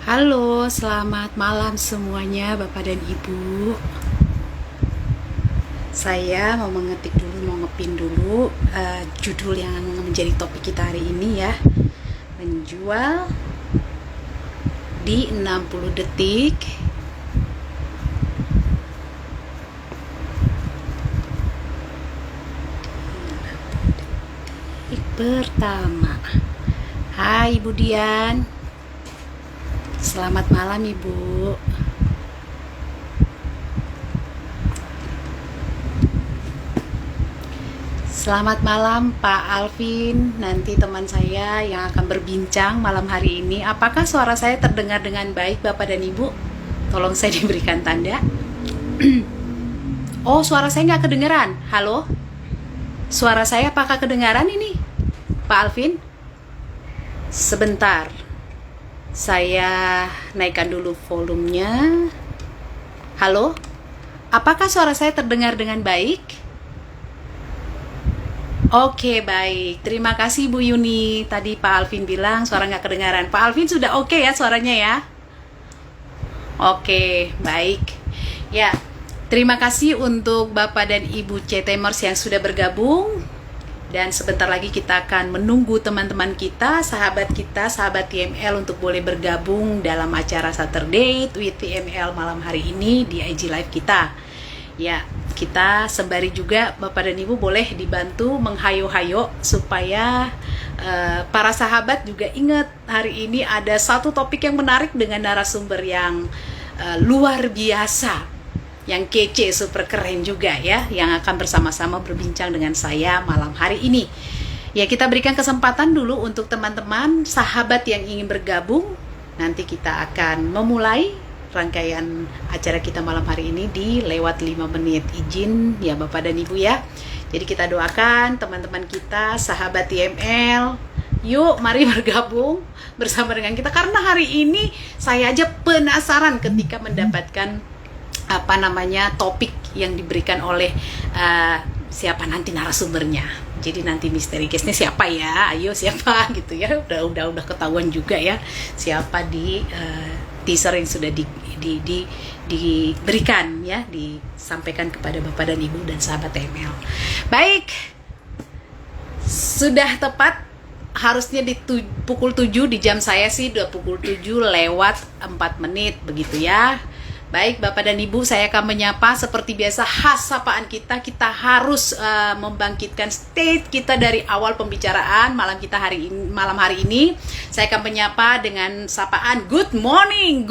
Halo, selamat malam semuanya Bapak dan Ibu. Saya mau mengetik dulu, mau ngepin dulu judul yang menjadi topik kita hari ini ya. Menjual di 60 detik. Pertama. Hai Ibu Dian. Selamat malam Ibu. Selamat malam Pak Alvin. Nanti teman saya yang akan berbincang malam hari ini. Apakah suara saya terdengar dengan baik Bapak dan Ibu? Tolong saya diberikan tanda. Oh, suara saya nggak kedengeran. Halo? Suara saya apakah kedengaran ini? Pak Alvin? Sebentar. Saya naikkan dulu volumenya. Halo? Apakah suara saya terdengar dengan baik? Oke, baik. Terima kasih Bu Yuni. Tadi Pak Alvin bilang suara nggak kedengaran. Pak Alvin sudah oke ya suaranya ya? Oke, baik. Ya, terima kasih untuk Bapak dan Ibu C-Temers yang sudah bergabung. Dan sebentar lagi kita akan menunggu teman-teman kita, sahabat TML untuk boleh bergabung dalam acara Saturday with TML malam hari ini di IG Live kita. Ya, kita sembari juga Bapak dan Ibu boleh dibantu menghayo-hayo supaya para sahabat juga ingat hari ini ada satu topik yang menarik dengan narasumber yang luar biasa, yang kece, super keren juga ya, yang akan bersama-sama berbincang dengan saya malam hari ini. Ya, kita berikan kesempatan dulu untuk teman-teman sahabat yang ingin bergabung. Nanti kita akan memulai rangkaian acara kita malam hari ini di lewat 5 menit. Izin ya Bapak dan Ibu ya. Jadi kita doakan teman-teman kita, sahabat TML, yuk mari bergabung bersama dengan kita. Karena hari ini saya aja penasaran ketika mendapatkan topik yang diberikan oleh siapa nanti narasumbernya. Jadi nanti misteri guestnya siapa ya? Ayo siapa gitu ya? Udah ketahuan juga ya siapa di teaser yang sudah diberikan ya, disampaikan kepada Bapak dan Ibu dan sahabat TML. Baik, sudah tepat harusnya di pukul 7 di jam saya sih udah pukul 7 lewat 4 menit begitu ya. Baik Bapak dan Ibu, saya akan menyapa seperti biasa, khas sapaan kita harus membangkitkan state kita dari awal pembicaraan malam hari ini. Saya akan menyapa dengan sapaan good morning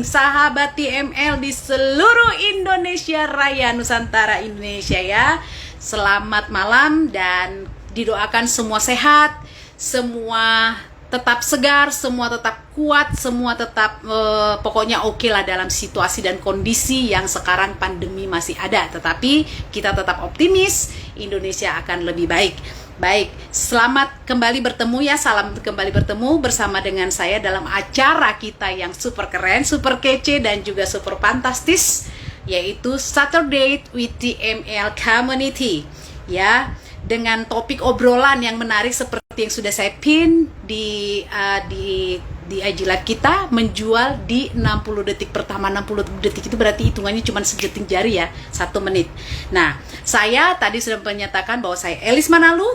sahabat TML di seluruh Indonesia Raya, Nusantara Indonesia ya. Selamat malam dan didoakan semua sehat, semua tetap segar, semua tetap kuat, semua tetap pokoknya oke lah dalam situasi dan kondisi yang sekarang pandemi masih ada. Tetapi kita tetap optimis, Indonesia akan lebih baik. Baik, selamat kembali bertemu ya, salam kembali bertemu bersama dengan saya dalam acara kita yang super keren, super kece dan juga super fantastis, yaitu Saturday with TML Community ya. Dengan topik obrolan yang menarik seperti yang sudah saya pin di IG Live kita, menjual di 60 detik pertama. 60 detik itu berarti hitungannya cuma sejeting jari ya, 1 menit. Nah, saya tadi sudah menyatakan bahwa saya Elis Manalu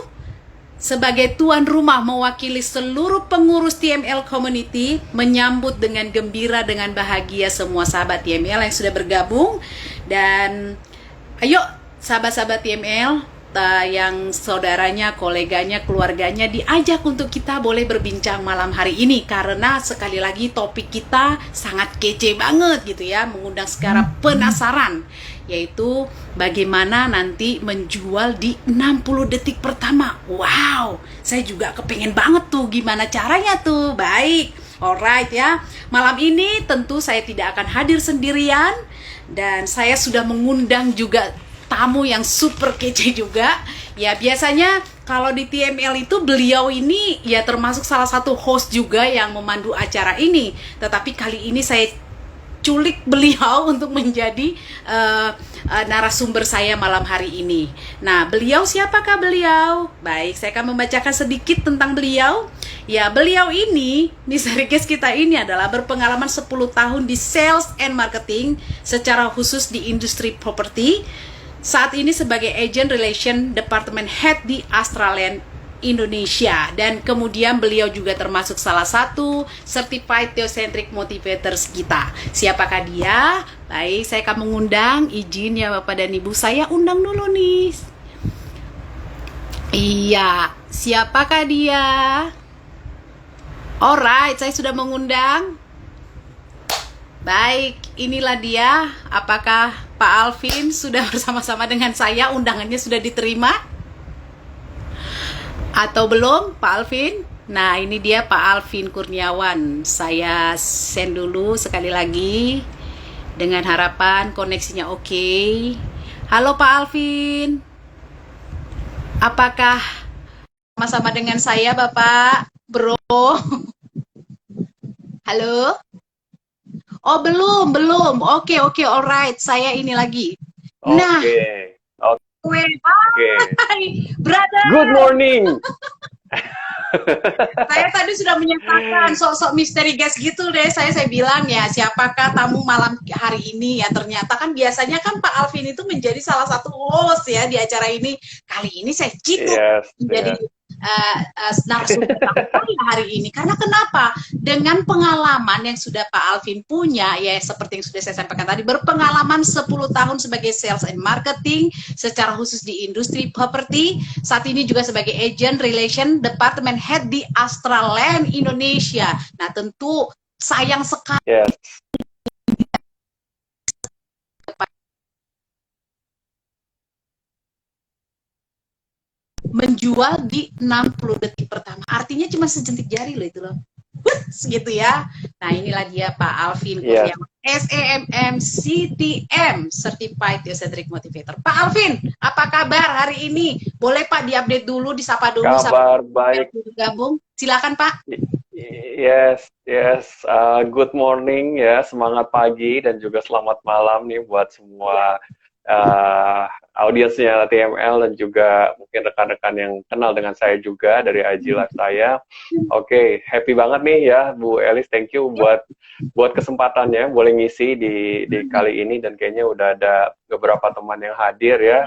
sebagai tuan rumah mewakili seluruh pengurus TML Community menyambut dengan gembira, dengan bahagia semua sahabat TML yang sudah bergabung. Dan ayo sahabat-sahabat TML yang saudaranya, koleganya, keluarganya diajak untuk kita boleh berbincang malam hari ini, karena sekali lagi topik kita sangat kece banget gitu ya, mengundang secara penasaran, yaitu bagaimana nanti menjual di 60 detik pertama. Wow, saya juga kepengen banget tuh gimana caranya tuh. Baik, alright ya. Malam ini tentu saya tidak akan hadir sendirian, dan saya sudah mengundang juga tamu yang super kece juga. Ya, biasanya kalau di TML itu beliau ini ya termasuk salah satu host juga yang memandu acara ini. Tetapi kali ini saya culik beliau untuk menjadi narasumber saya malam hari ini. Nah, beliau siapakah beliau? Baik, saya akan membacakan sedikit tentang beliau. Ya, beliau ini, Mr. Guest kita ini adalah berpengalaman 10 tahun di sales and marketing secara khusus di industri properti. Saat ini sebagai Agent Relation Department Head di Australian Indonesia. Dan kemudian beliau juga termasuk salah satu Certified Theocentric Motivators kita. Siapakah dia? Baik, saya akan mengundang, izin ya Bapak dan Ibu, saya undang dulu nih. Iya, siapakah dia? Alright, saya sudah mengundang. Baik, inilah dia. Apakah Pak Alvin sudah bersama-sama dengan saya? Undangannya sudah diterima? Atau belum, Pak Alvin? Nah, ini dia Pak Alvin Kurniawan. Saya send dulu sekali lagi. Dengan harapan koneksinya oke. Halo Pak Alvin. Apakah sama-sama dengan saya, Bapak? Bro. Halo? Oh, belum. Oke, alright. Saya ini lagi. Nah, Oke. brother. Good morning. Saya tadi sudah menyatakan sok-sok misteri guest gitu deh. Saya bilang ya, siapakah tamu malam hari ini ya. Ternyata kan biasanya kan Pak Alvin itu menjadi salah satu host ya di acara ini. Kali ini saya menjadi narasumber hari ini. Karena kenapa? Dengan pengalaman yang sudah Pak Alvin punya, ya seperti yang sudah saya sampaikan tadi, berpengalaman 10 tahun sebagai sales and marketing, secara khusus di industri properti, saat ini juga sebagai Agent Relation Department Head di Australian Indonesia. Nah, tentu sayang sekali. Menjual di 60 detik pertama. Artinya cuma sejentik jari loh itu loh. Gitu ya. Nah, inilah dia Pak Alvin Kurniawan, SEMM CTM Certified Theocentric Motivator. Pak Alvin, apa kabar hari ini? Boleh Pak diupdate dulu, disapa dulu. Kabar baik. Gabung. Silakan Pak. Yes. Good morning ya, semangat pagi dan juga selamat malam nih buat semua audiensnya TML dan juga mungkin rekan-rekan yang kenal dengan saya juga dari IG Live saya. Oke, happy banget nih ya Bu Elis, thank you buat kesempatannya boleh ngisi di kali ini, dan kayaknya udah ada beberapa teman yang hadir ya.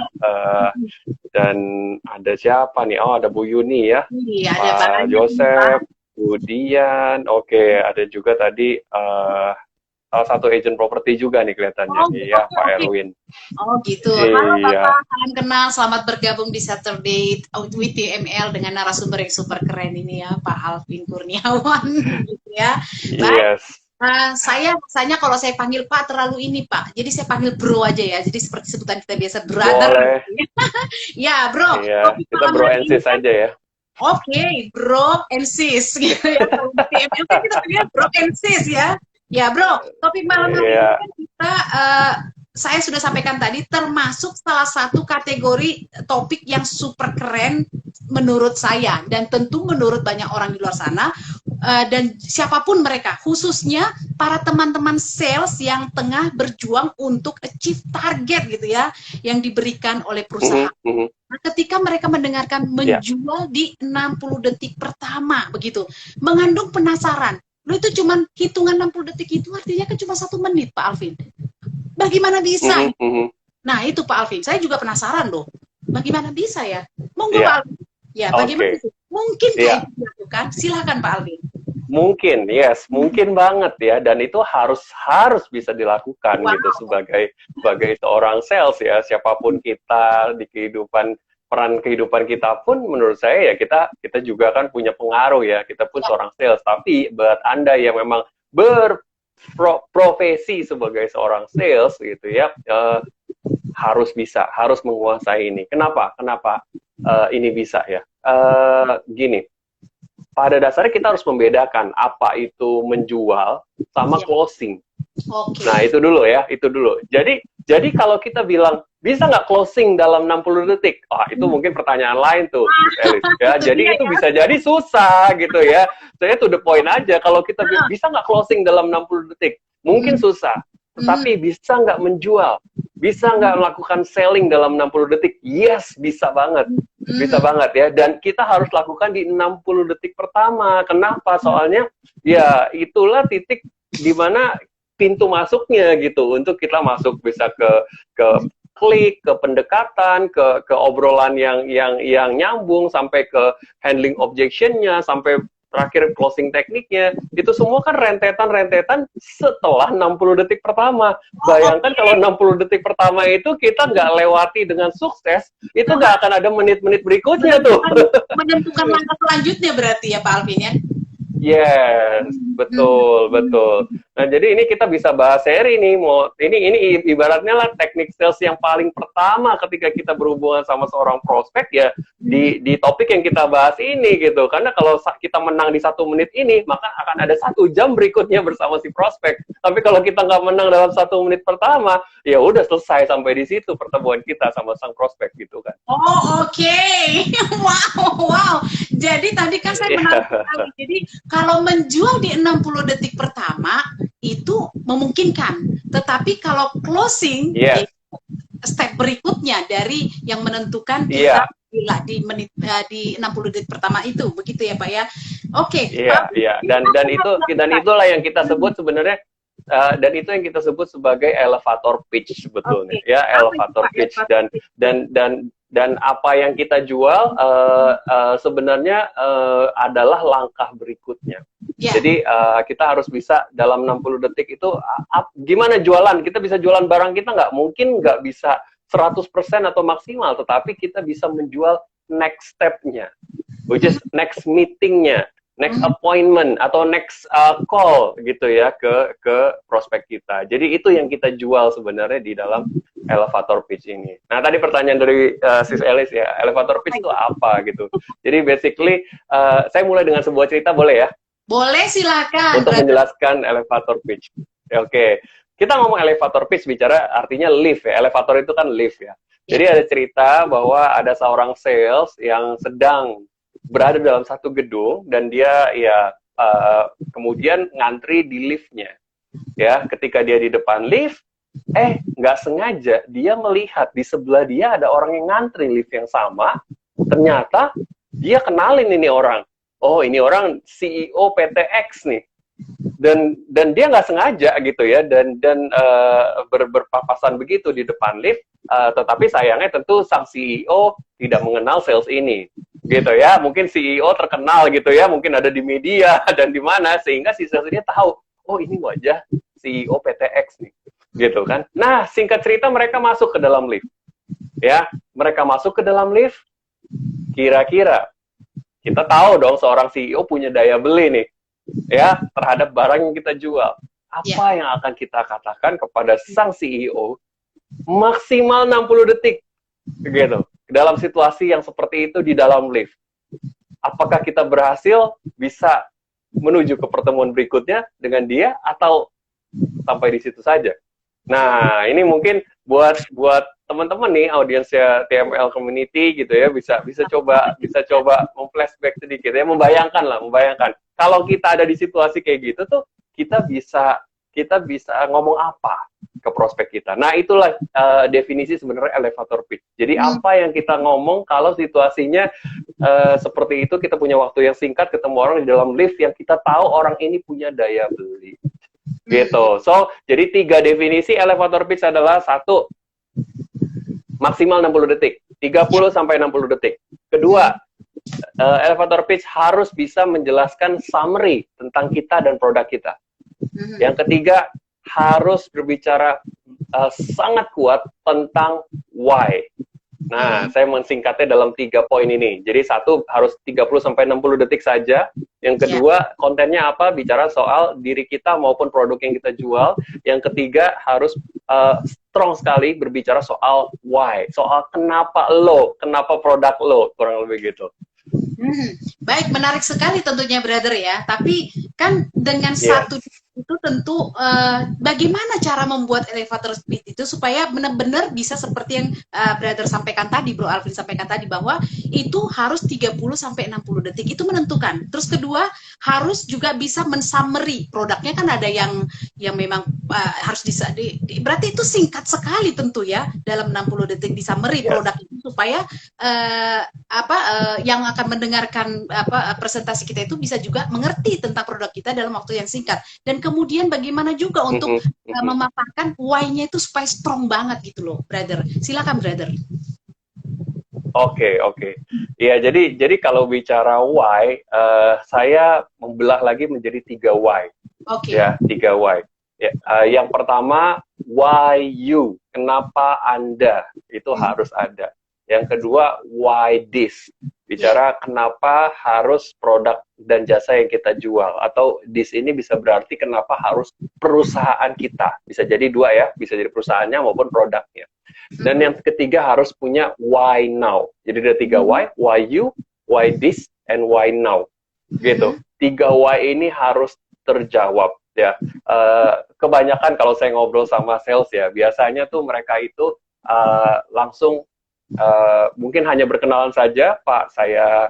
Dan ada siapa nih? Oh, ada Bu Yuni ya. Iya, Pak Joseph, Bu Dian. Oke, ada juga tadi salah satu agent properti juga nih kelihatannya. Iya, Pak Erwin. Oh gitu. Halo Bapak, salam kenal, selamat bergabung di Saturday with TML dengan narasumber yang super keren ini ya, Pak Alvin Kurniawan. Gitu ya. Baik. Saya rasanya kalau saya panggil Pak terlalu ini Pak, jadi saya panggil Bro aja ya. Jadi seperti sebutan kita biasa, brother. Boleh. Ya Bro. Iya, kita Bro and Sis aja ya. Oke, Bro and Sis gitu ya. Kalau di TML kan kita panggil Bro and Sis ya. Ya Bro, topik malam hari ini kan kita, saya sudah sampaikan tadi, termasuk salah satu kategori topik yang super keren menurut saya, dan tentu menurut banyak orang di luar sana, dan siapapun mereka, khususnya para teman-teman sales yang tengah berjuang untuk achieve target gitu ya, yang diberikan oleh perusahaan. Nah, ketika mereka mendengarkan menjual di 60 detik pertama, begitu, mengandung penasaran. Lu itu cuma hitungan 60 detik itu artinya kan cuma 1 menit Pak Alvin. Bagaimana bisa? Nah itu Pak Alvin, saya juga penasaran loh. Bagaimana bisa ya? Monggo Pak Alvin. Ya, bagaimana bisa? Mungkin kayak dilakukan? Silakan Pak Alvin. Mungkin, mungkin banget ya, dan itu harus bisa dilakukan gitu sebagai seorang sales ya, siapapun kita di peran kehidupan kita pun menurut saya ya kita juga kan punya pengaruh ya, kita pun seorang sales, tapi buat Anda yang memang berprofesi sebagai seorang sales gitu ya, harus menguasai ini. Kenapa ini bisa ya? Gini, pada dasarnya kita harus membedakan apa itu menjual sama closing. Nah itu dulu. Jadi kalau kita bilang bisa nggak closing dalam 60 detik? Itu mungkin pertanyaan lain tuh, Elis. Ya, jadi itu bisa jadi susah gitu ya. Saya to the point aja. Kalau kita bisa nggak closing dalam 60 detik? Mungkin susah. Tetapi bisa nggak menjual? Bisa nggak melakukan selling dalam 60 detik? Yes, bisa banget. Bisa banget ya. Dan kita harus lakukan di 60 detik pertama. Kenapa? Soalnya ya itulah titik di mana pintu masuknya gitu untuk kita masuk bisa ke klik, ke pendekatan, ke obrolan yang nyambung, sampai ke handling objection-nya, sampai terakhir closing tekniknya. Itu semua kan rentetan-rentetan setelah 60 detik pertama. Bayangkan kalau 60 detik pertama itu kita nggak lewati dengan sukses, itu nggak akan ada menit-menit berikutnya tuh. Menentukan langkah selanjutnya berarti ya Pak Alvin ya? Yes, betul, betul. Nah, jadi ini kita bisa bahas seri nih, ini ibaratnya lah teknik sales yang paling pertama ketika kita berhubungan sama seorang prospek ya di topik yang kita bahas ini gitu. Karena kalau kita menang di 1 menit ini, maka akan ada 1 jam berikutnya bersama si prospek. Tapi kalau kita nggak menang dalam 1 menit pertama, ya udah selesai sampai di situ pertemuan kita sama sang prospek gitu kan. Oh, oke. Wow. Jadi tadi kan saya menarik sekali. Jadi kalau menjual di 60 detik pertama itu memungkinkan, tetapi kalau closing step berikutnya dari yang menentukan kita di 60 detik pertama itu, begitu ya Pak ya? Oke. Iya. Dan itulah yang kita sebut sebenarnya dan itu yang kita sebut sebagai elevator pitch sebetulnya, ya elevator pitch dan apa yang kita jual sebenarnya adalah langkah berikutnya. Jadi kita harus bisa dalam 60 detik itu gimana jualan? Kita bisa jualan barang kita nggak bisa 100% atau maksimal, tetapi kita bisa menjual next step-nya, which is next meeting-nya, next appointment atau next call gitu ya ke prospek kita. Jadi itu yang kita jual sebenarnya di dalam elevator pitch ini. Nah, tadi pertanyaan dari Sis Elis ya, elevator pitch itu apa gitu. Jadi basically saya mulai dengan sebuah cerita, boleh ya? Boleh, silakan. Untuk menjelaskan elevator pitch. Oke. Kita ngomong elevator pitch, bicara artinya lift ya. Elevator itu kan lift ya. Jadi ada cerita bahwa ada seorang sales yang sedang berada dalam satu gedung dan dia ya kemudian ngantri di liftnya. Ya, ketika dia di depan lift, nggak sengaja dia melihat di sebelah dia ada orang yang ngantri lift yang sama. Ternyata dia kenalin ini orang. Oh, ini orang CEO PT X nih. Dan dia nggak sengaja gitu ya, dan berpapasan begitu di depan lift, tetapi sayangnya tentu sang CEO tidak mengenal sales ini gitu ya. Mungkin CEO terkenal gitu ya, mungkin ada di media dan di mana, sehingga si sales ini tahu, oh ini wajah CEO PT X nih gitu kan. Nah, singkat cerita mereka masuk ke dalam lift ya, mereka masuk ke dalam lift. Kira-kira kita tahu dong seorang CEO punya daya beli nih ya terhadap barang yang kita jual. Apa yang akan kita katakan kepada sang CEO maksimal 60 detik gitu dalam situasi yang seperti itu di dalam lift? Apakah kita berhasil bisa menuju ke pertemuan berikutnya dengan dia atau sampai di situ saja? Nah, ini mungkin buat teman-teman nih audiensnya TML Community gitu ya, bisa coba memflashback sedikit ya, membayangkan kalau kita ada di situasi kayak gitu tuh kita bisa ngomong apa ke prospek kita. Nah, itulah definisi sebenarnya elevator pitch. Jadi apa yang kita ngomong kalau situasinya seperti itu, kita punya waktu yang singkat, ketemu orang di dalam lift yang kita tahu orang ini punya daya beli. Gitu. So, jadi 3 definisi elevator pitch adalah: 1, maksimal 60 detik, 30 sampai 60 detik. Kedua, elevator pitch harus bisa menjelaskan summary tentang kita dan produk kita. Yang ketiga, harus berbicara sangat kuat tentang why. Nah, saya mensingkatnya dalam 3 poin ini. Jadi 1, harus 30 sampai 60 detik saja. Yang kedua, kontennya apa? Bicara soal diri kita maupun produk yang kita jual. Yang ketiga, harus strong sekali berbicara soal why. Soal kenapa produk lo, kurang lebih gitu. Baik, menarik sekali tentunya, brother ya. Tapi kan dengan satu itu tentu bagaimana cara membuat elevator speed itu supaya benar-benar bisa seperti yang Brother sampaikan tadi, Bro Alvin sampaikan tadi, bahwa itu harus 30 sampai 60 detik itu menentukan. Terus kedua, harus juga bisa mensummary produknya, kan ada yang memang harus berarti itu singkat sekali tentu ya, dalam 60 detik di summary produk itu, supaya yang akan mendengarkan presentasi kita itu bisa juga mengerti tentang produk kita dalam waktu yang singkat. Dan kemudian bagaimana juga untuk memaparkan why-nya itu supaya strong banget gitu loh, Brother. Silakan, Brother. Oke. Ya, jadi kalau bicara why, saya membelah lagi menjadi 3 why. Ya, 3 why. Ya, yang pertama, why you, kenapa Anda, itu harus ada. Yang kedua, why this, bicara kenapa harus produk dan jasa yang kita jual, atau this ini bisa berarti kenapa harus perusahaan kita, bisa jadi 2 ya, bisa jadi perusahaannya maupun produknya. Dan yang ketiga harus punya why now. Jadi ada 3 why you, why this, and why now. Gitu. 3 why ini harus terjawab ya. Kebanyakan kalau saya ngobrol sama sales ya, biasanya tuh mereka itu langsung mungkin hanya berkenalan saja, Pak, saya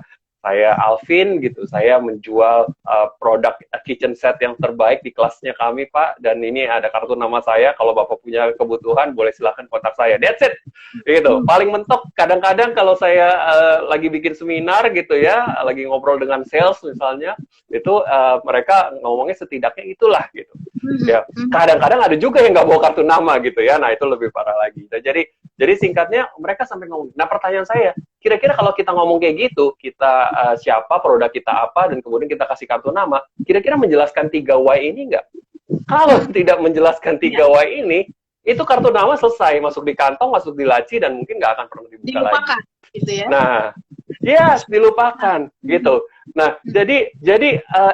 Alvin gitu, saya menjual produk kitchen set yang terbaik di kelasnya kami, Pak, dan ini ada kartu nama saya, kalau Bapak punya kebutuhan boleh silahkan kontak saya, that's it, gitu. Paling mentok kadang-kadang kalau saya lagi bikin seminar gitu ya, lagi ngobrol dengan sales misalnya, itu mereka ngomongnya setidaknya itulah gitu. Ya, kadang-kadang ada juga yang nggak bawa kartu nama gitu ya, nah itu lebih parah lagi. Nah, jadi singkatnya mereka sampai ngomong. Nah, pertanyaan saya, kira-kira kalau kita ngomong kayak gitu, kita siapa, produk kita apa, dan kemudian kita kasih kartu nama, kira-kira menjelaskan 3 why ini nggak? Kalau tidak menjelaskan 3 why ini, itu kartu nama selesai, masuk di kantong, masuk di laci, dan mungkin nggak akan pernah dibuka lagi. Gitu ya? Nah, dilupakan gitu. Nah, jadi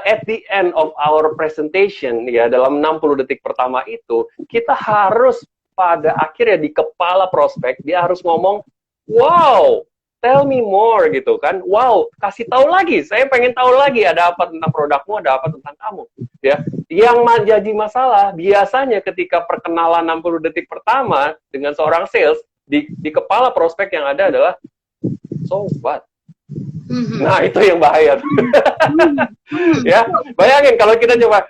at the end of our presentation ya, dalam 60 detik pertama itu, kita harus pada akhirnya di kepala prospek dia harus ngomong, wow, tell me more gitu kan, wow, kasih tahu lagi, saya pengen tahu lagi ada apa tentang produkmu, ada apa tentang kamu, ya. Yang jadi masalah biasanya ketika perkenalan 60 detik pertama dengan seorang sales, di kepala prospek yang ada adalah, so what? Nah, itu yang bahaya. Ya, bayangin kalau kita coba,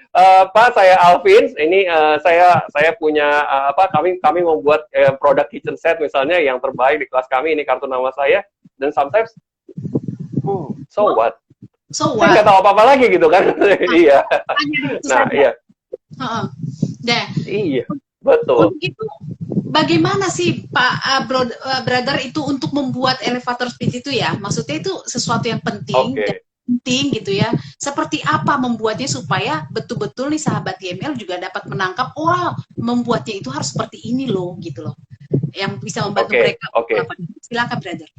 Pak, saya Alvin, ini saya punya kami membuat produk kitchen set misalnya yang terbaik di kelas kami, ini kartu nama saya, dan sometimes so what? So what? Saya nggak tahu apa-apa lagi gitu kan. Iya. Nah, iya. Iya, betul. Begitu. Bagaimana sih Pak Brother itu untuk membuat elevator speed itu ya? Maksudnya itu sesuatu yang penting, penting gitu ya. Seperti apa membuatnya supaya betul-betul nih sahabat YML juga dapat menangkap, oh membuatnya itu harus seperti ini loh, gitu loh. Yang bisa membantu mereka. Silakan Brother.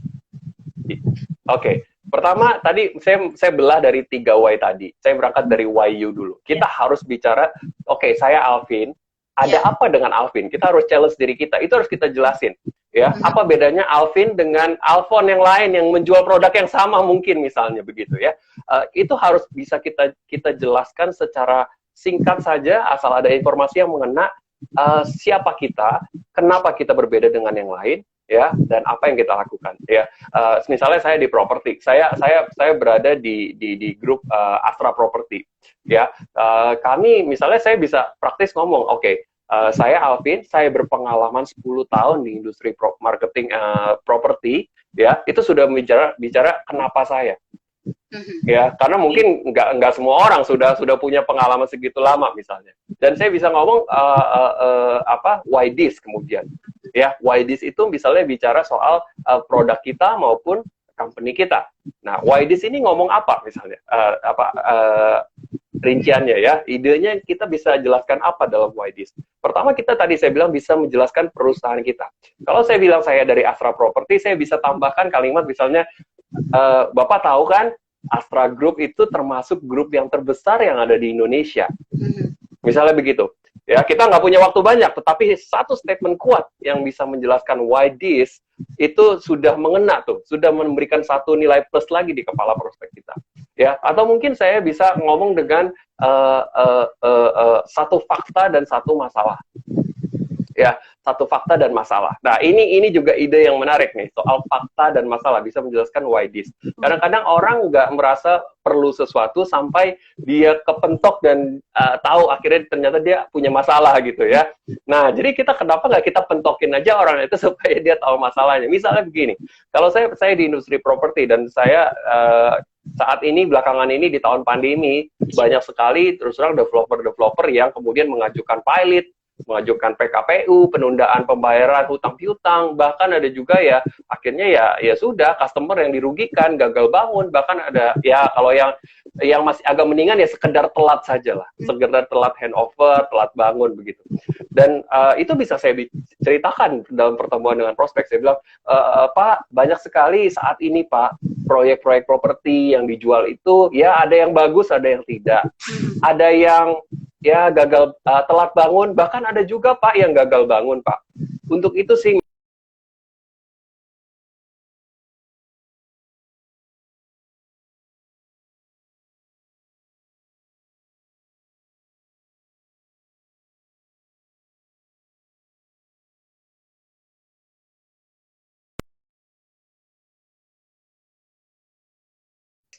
Pertama tadi saya belah dari 3 why tadi. Saya berangkat dari why you dulu. Kita harus bicara, saya Alvin. Ada apa dengan Alvin? Kita harus challenge diri kita. Itu harus kita jelasin. Ya, apa bedanya Alvin dengan Alfon yang lain yang menjual produk yang sama mungkin misalnya begitu ya. Itu harus bisa kita jelaskan secara singkat saja, asal ada informasi yang mengena siapa kita, kenapa kita berbeda dengan yang lain, ya, dan apa yang kita lakukan. Ya, misalnya saya di properti, saya berada di grup Astra Property. Ya, kami misalnya saya bisa praktis ngomong, saya Alvin, saya berpengalaman 10 tahun di industri marketing properti, ya, itu sudah bicara kenapa saya. Ya, karena mungkin nggak semua orang sudah punya pengalaman segitu lama misalnya. Dan saya bisa ngomong why this kemudian. Ya, why this itu misalnya bicara soal produk kita maupun company kita. Nah, why this ini ngomong apa misalnya? Rinciannya ya, idenya kita bisa jelaskan apa dalam why this. Pertama tadi saya bilang bisa menjelaskan perusahaan kita. Kalau saya bilang saya dari Astra Property, saya bisa tambahkan kalimat misalnya, Bapak tahu kan, Astra Group itu termasuk grup yang terbesar yang ada di Indonesia. Misalnya begitu. Ya, kita nggak punya waktu banyak, tetapi satu statement kuat yang bisa menjelaskan why this, itu sudah mengena tuh, sudah memberikan satu nilai plus lagi di kepala prospek kita. Ya, atau mungkin saya bisa ngomong dengan satu fakta dan satu masalah. Ya, satu fakta dan masalah. Nah, ini juga ide yang menarik nih, soal fakta dan masalah, bisa menjelaskan why this. Kadang-kadang orang nggak merasa perlu sesuatu sampai dia kepentok dan tahu akhirnya ternyata dia punya masalah gitu ya. Nah, jadi kita kenapa nggak kita pentokin aja orang itu supaya dia tahu masalahnya. Misalnya begini, kalau saya di industri properti dan saya saat ini belakangan ini di tahun pandemi banyak sekali terus terang developer yang kemudian mengajukan pilot, mengajukan PKPU, penundaan pembayaran hutang piutang, bahkan ada juga ya akhirnya ya sudah customer yang dirugikan, gagal bangun, bahkan ada ya kalau yang masih agak mendingan ya sekedar telat saja lah, sekedar telat handover, telat bangun begitu. Dan itu bisa saya ceritakan dalam pertemuan dengan prospek. Saya bilang, Pak, banyak sekali saat ini Pak proyek-proyek properti yang dijual itu ya ada yang bagus, ada yang tidak, ada yang ya gagal telat bangun, bahkan ada juga Pak yang gagal bangun Pak. Untuk itu sih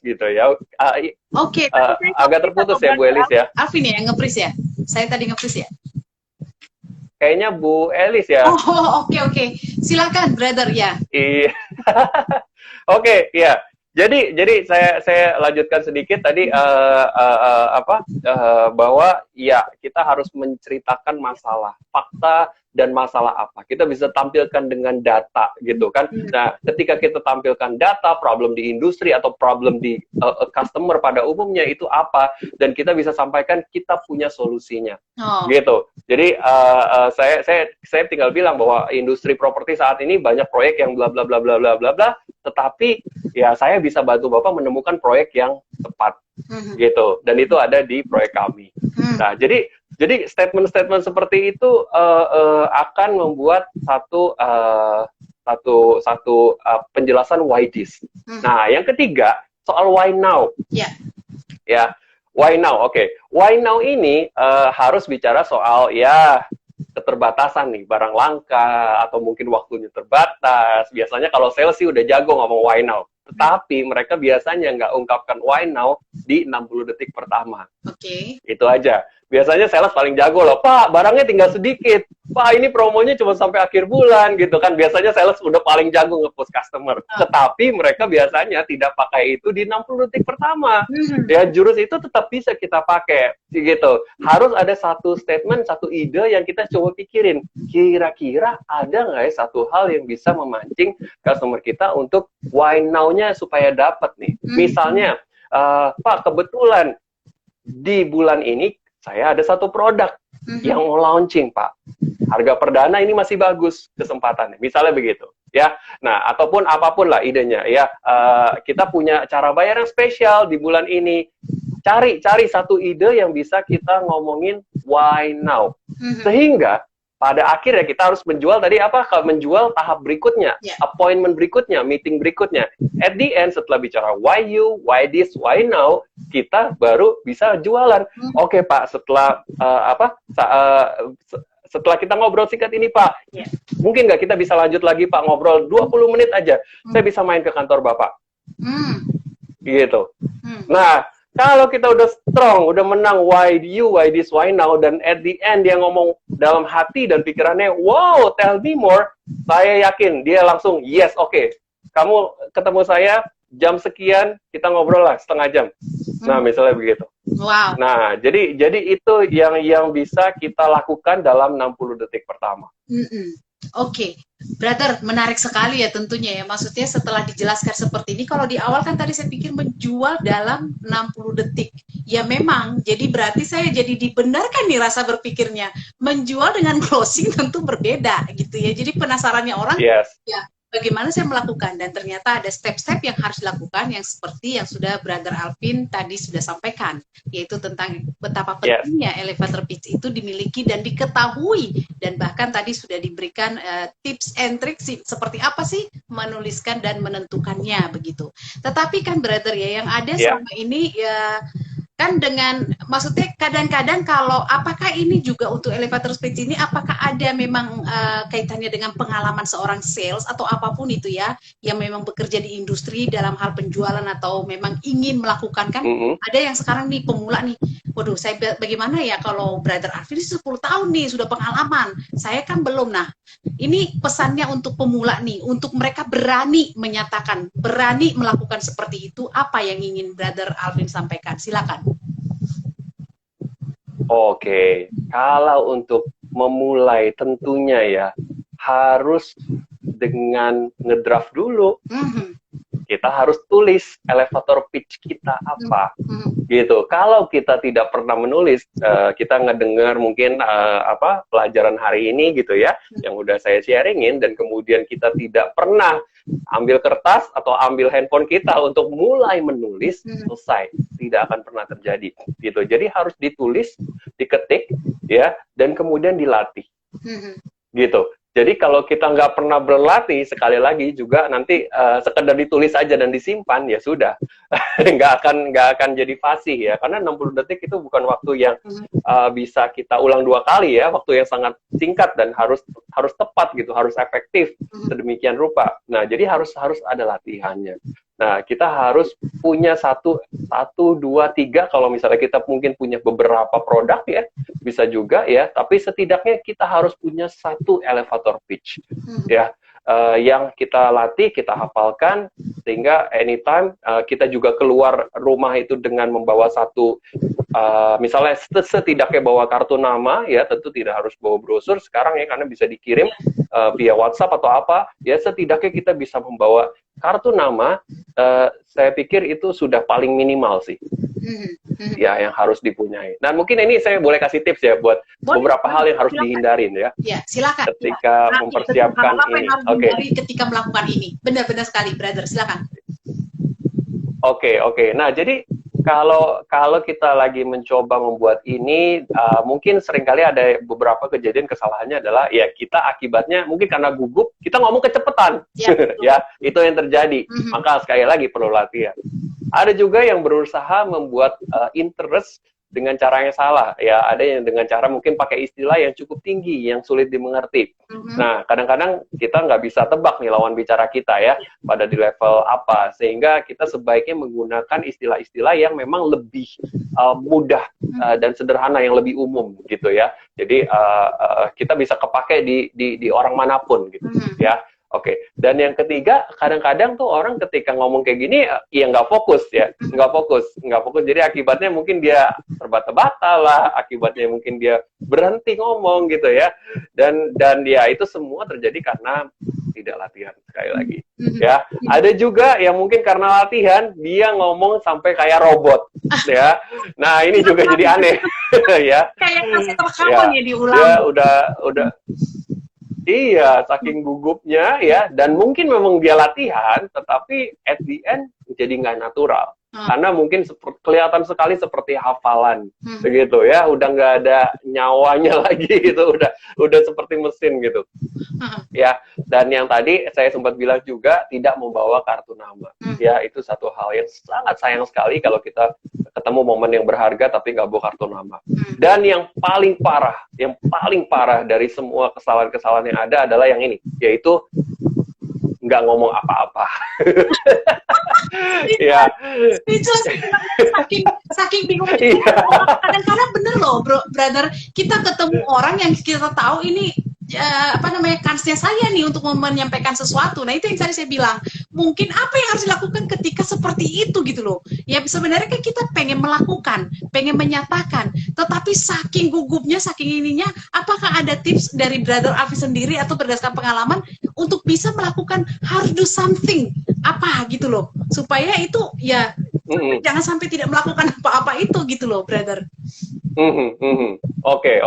gitu ya. Oke, agak terputus ya Bu Elis ya. Alvin ya yang nge-freeze ya? Saya tadi nge-freeze ya? Kayaknya Bu Elis ya. Oh, oke. Silakan, brother ya. Iya. Oke, ya. Jadi saya lanjutkan sedikit tadi bahwa ya kita harus menceritakan masalah, fakta dan masalah apa. Kita bisa tampilkan dengan data gitu kan. Nah, ketika kita tampilkan data, problem di industri atau problem di customer pada umumnya itu apa, dan kita bisa sampaikan kita punya solusinya. Gitu. Jadi saya tinggal bilang bahwa industri properti saat ini banyak proyek yang bla bla bla bla bla bla bla, tetapi ya saya bisa bantu Bapak menemukan proyek yang tepat. Gitu. Dan itu ada di proyek kami. Nah, jadi statement-statement seperti itu akan membuat satu penjelasan why this. Nah, yang ketiga soal why now. Ya, why now? Oke. Why now ini harus bicara soal ya keterbatasan nih, barang langka atau mungkin waktunya terbatas. Biasanya kalau sales sih udah jago ngomong why now. Tetapi mereka biasanya nggak ungkapkan why now di 60 detik pertama. Itu aja. Biasanya sales paling jago loh, Pak, barangnya tinggal sedikit. Pak, ini promonya cuma sampai akhir bulan gitu kan. Biasanya sales udah paling jago nge-push customer. Tetapi mereka biasanya tidak pakai itu di 60 detik pertama. Ya, jurus itu tetap bisa kita pakai gitu. Harus ada satu statement, satu ide yang kita coba pikirin. Kira-kira ada nggak ya satu hal yang bisa memancing customer kita untuk why now-nya supaya dapat nih. Misalnya, Pak, kebetulan di bulan ini saya ada satu produk yang mau launching, Pak. Harga perdana ini masih bagus kesempatannya. Misalnya begitu, ya. Nah, ataupun apapun lah idenya, ya. Kita punya cara bayar yang spesial di bulan ini. Cari satu ide yang bisa kita ngomongin why now. Sehingga pada akhirnya kita harus menjual tadi apa? Menjual tahap berikutnya, appointment berikutnya, meeting berikutnya. At the end setelah bicara why you, why this, why now, kita baru bisa jualan. Oke Pak, setelah setelah kita ngobrol singkat ini Pak, mungkin nggak kita bisa lanjut lagi Pak ngobrol 20 menit aja. Saya bisa main ke kantor Bapak. Gitu. Nah, kalau kita udah strong, udah menang why you, why this, why now, dan at the end dia ngomong dalam hati dan pikirannya, wow, tell me more, saya yakin dia langsung, yes, oke. Kamu ketemu saya jam sekian, kita ngobrol lah setengah jam. Nah, misalnya begitu. Wow. Nah, jadi itu yang bisa kita lakukan dalam 60 detik pertama. Oke, brother, menarik sekali ya tentunya ya. Maksudnya setelah dijelaskan seperti ini, kalau di awal kan tadi saya pikir menjual dalam 60 detik. Ya memang, jadi berarti saya jadi dibenarkan nih rasa berpikirnya. Menjual dengan closing tentu berbeda gitu ya. Jadi penasarannya orang, ya bagaimana saya melakukan, dan ternyata ada step-step yang harus dilakukan yang seperti yang sudah Brother Alvin tadi sudah sampaikan, yaitu tentang betapa pentingnya elevator pitch itu dimiliki dan diketahui, dan bahkan tadi sudah diberikan tips and tricks seperti apa sih menuliskan dan menentukannya begitu. Tetapi kan brother ya, yang ada selama ini ya kan dengan maksudnya kadang-kadang kalau apakah ini juga untuk elevator speech ini apakah ada memang kaitannya dengan pengalaman seorang sales atau apapun itu ya yang memang bekerja di industri dalam hal penjualan atau memang ingin melakukan kan ada yang sekarang nih pemula nih, waduh saya bagaimana ya kalau Brother Arvin 10 tahun nih sudah pengalaman, saya kan belum. Nah ini pesannya untuk pemula nih, untuk mereka berani menyatakan, berani melakukan seperti itu, apa yang ingin Brother Alvin sampaikan? Silakan. Oke, kalau untuk memulai tentunya ya harus dengan ngedraft dulu. Kita harus tulis elevator pitch kita apa, gitu. Kalau kita tidak pernah menulis, kita ngedengar mungkin pelajaran hari ini gitu ya, yang udah saya sharingin, dan kemudian kita tidak pernah ambil kertas atau ambil handphone kita untuk mulai menulis, selesai, tidak akan pernah terjadi, gitu. Jadi harus ditulis, diketik, ya, dan kemudian dilatih, gitu. Jadi kalau kita nggak pernah berlatih, sekali lagi juga nanti sekedar ditulis aja dan disimpan, ya sudah, nggak akan jadi fasih ya, karena 60 detik itu bukan waktu yang bisa kita ulang 2 kali ya, waktu yang sangat singkat dan harus tepat gitu, harus efektif sedemikian rupa. Nah jadi harus ada latihannya. Nah, kita harus punya 1, 2, 3, kalau misalnya kita mungkin punya beberapa produk ya, bisa juga ya, tapi setidaknya kita harus punya 1 elevator pitch, ya, yang kita latih, kita hafalkan, sehingga anytime kita juga keluar rumah itu dengan membawa 1, misalnya setidaknya bawa kartu nama, ya, tentu tidak harus bawa brosur sekarang ya, karena bisa dikirim via WhatsApp atau apa, ya, setidaknya kita bisa membawa kartu nama, saya pikir itu sudah paling minimal sih, ya, yang harus dipunyai. Dan mungkin ini saya boleh kasih tips ya buat beberapa hal yang harus dihindarin ya. Ya, silakan. Ketika mempersiapkan ini. Oke. Ketika melakukan ini, benar-benar sekali, brother. Silakan. Oke. Nah, jadi kalau kita lagi mencoba membuat ini, mungkin seringkali ada beberapa kejadian, kesalahannya adalah ya kita akibatnya mungkin karena gugup, kita ngomong kecepatan, ya, itu yang terjadi. Maka sekali lagi perlu latihan. Ada juga yang berusaha membuat interest dengan cara yang salah, ya, ada yang dengan cara mungkin pakai istilah yang cukup tinggi, yang sulit dimengerti. Nah, kadang-kadang kita nggak bisa tebak nih lawan bicara kita ya, pada di level apa, sehingga kita sebaiknya menggunakan istilah-istilah yang memang lebih mudah dan sederhana, yang lebih umum gitu ya. Jadi kita bisa kepake di orang manapun gitu, ya. Oke, dan yang ketiga, kadang-kadang tuh orang ketika ngomong kayak gini, ya nggak fokus ya, nggak fokus. Jadi akibatnya mungkin dia terbata-bata lah, akibatnya mungkin dia berhenti ngomong gitu ya, dan ya itu semua terjadi karena tidak latihan, sekali lagi. Ya, ada juga yang mungkin karena latihan dia ngomong sampai kayak robot, ya. Nah ini juga jadi aneh, ya. Kayak kasih rekaman ya diulang. Ya udah. Iya, saking gugupnya ya, dan mungkin memang dia latihan, tetapi at the end jadi nggak natural. Karena mungkin kelihatan sekali seperti hafalan, begitu ya, udah nggak ada nyawanya lagi gitu, udah seperti mesin gitu. Ya, dan yang tadi saya sempat bilang juga tidak membawa kartu nama. Ya, itu satu hal yang sangat sayang sekali kalau kita ketemu momen yang berharga tapi nggak bawa kartu nama. Dan yang paling parah dari semua kesalahan-kesalahan yang ada adalah yang ini, yaitu nggak ngomong apa-apa. Ya. Saking bingung. Kadang-kadang bener loh, brother. Kita ketemu orang yang kita tahu ini kansnya saya nih untuk menyampaikan sesuatu. Nah itu yang tadi saya bilang, mungkin apa yang harus dilakukan ketika seperti itu gitu loh. Ya sebenarnya kan kita pengen melakukan, pengen menyatakan, tetapi saking gugupnya, saking ininya, apakah ada tips dari Brother Alvin sendiri atau berdasarkan pengalaman untuk bisa melakukan harus do something apa gitu loh, supaya itu ya jangan sampai tidak melakukan apa-apa itu gitu loh, brother. Oke.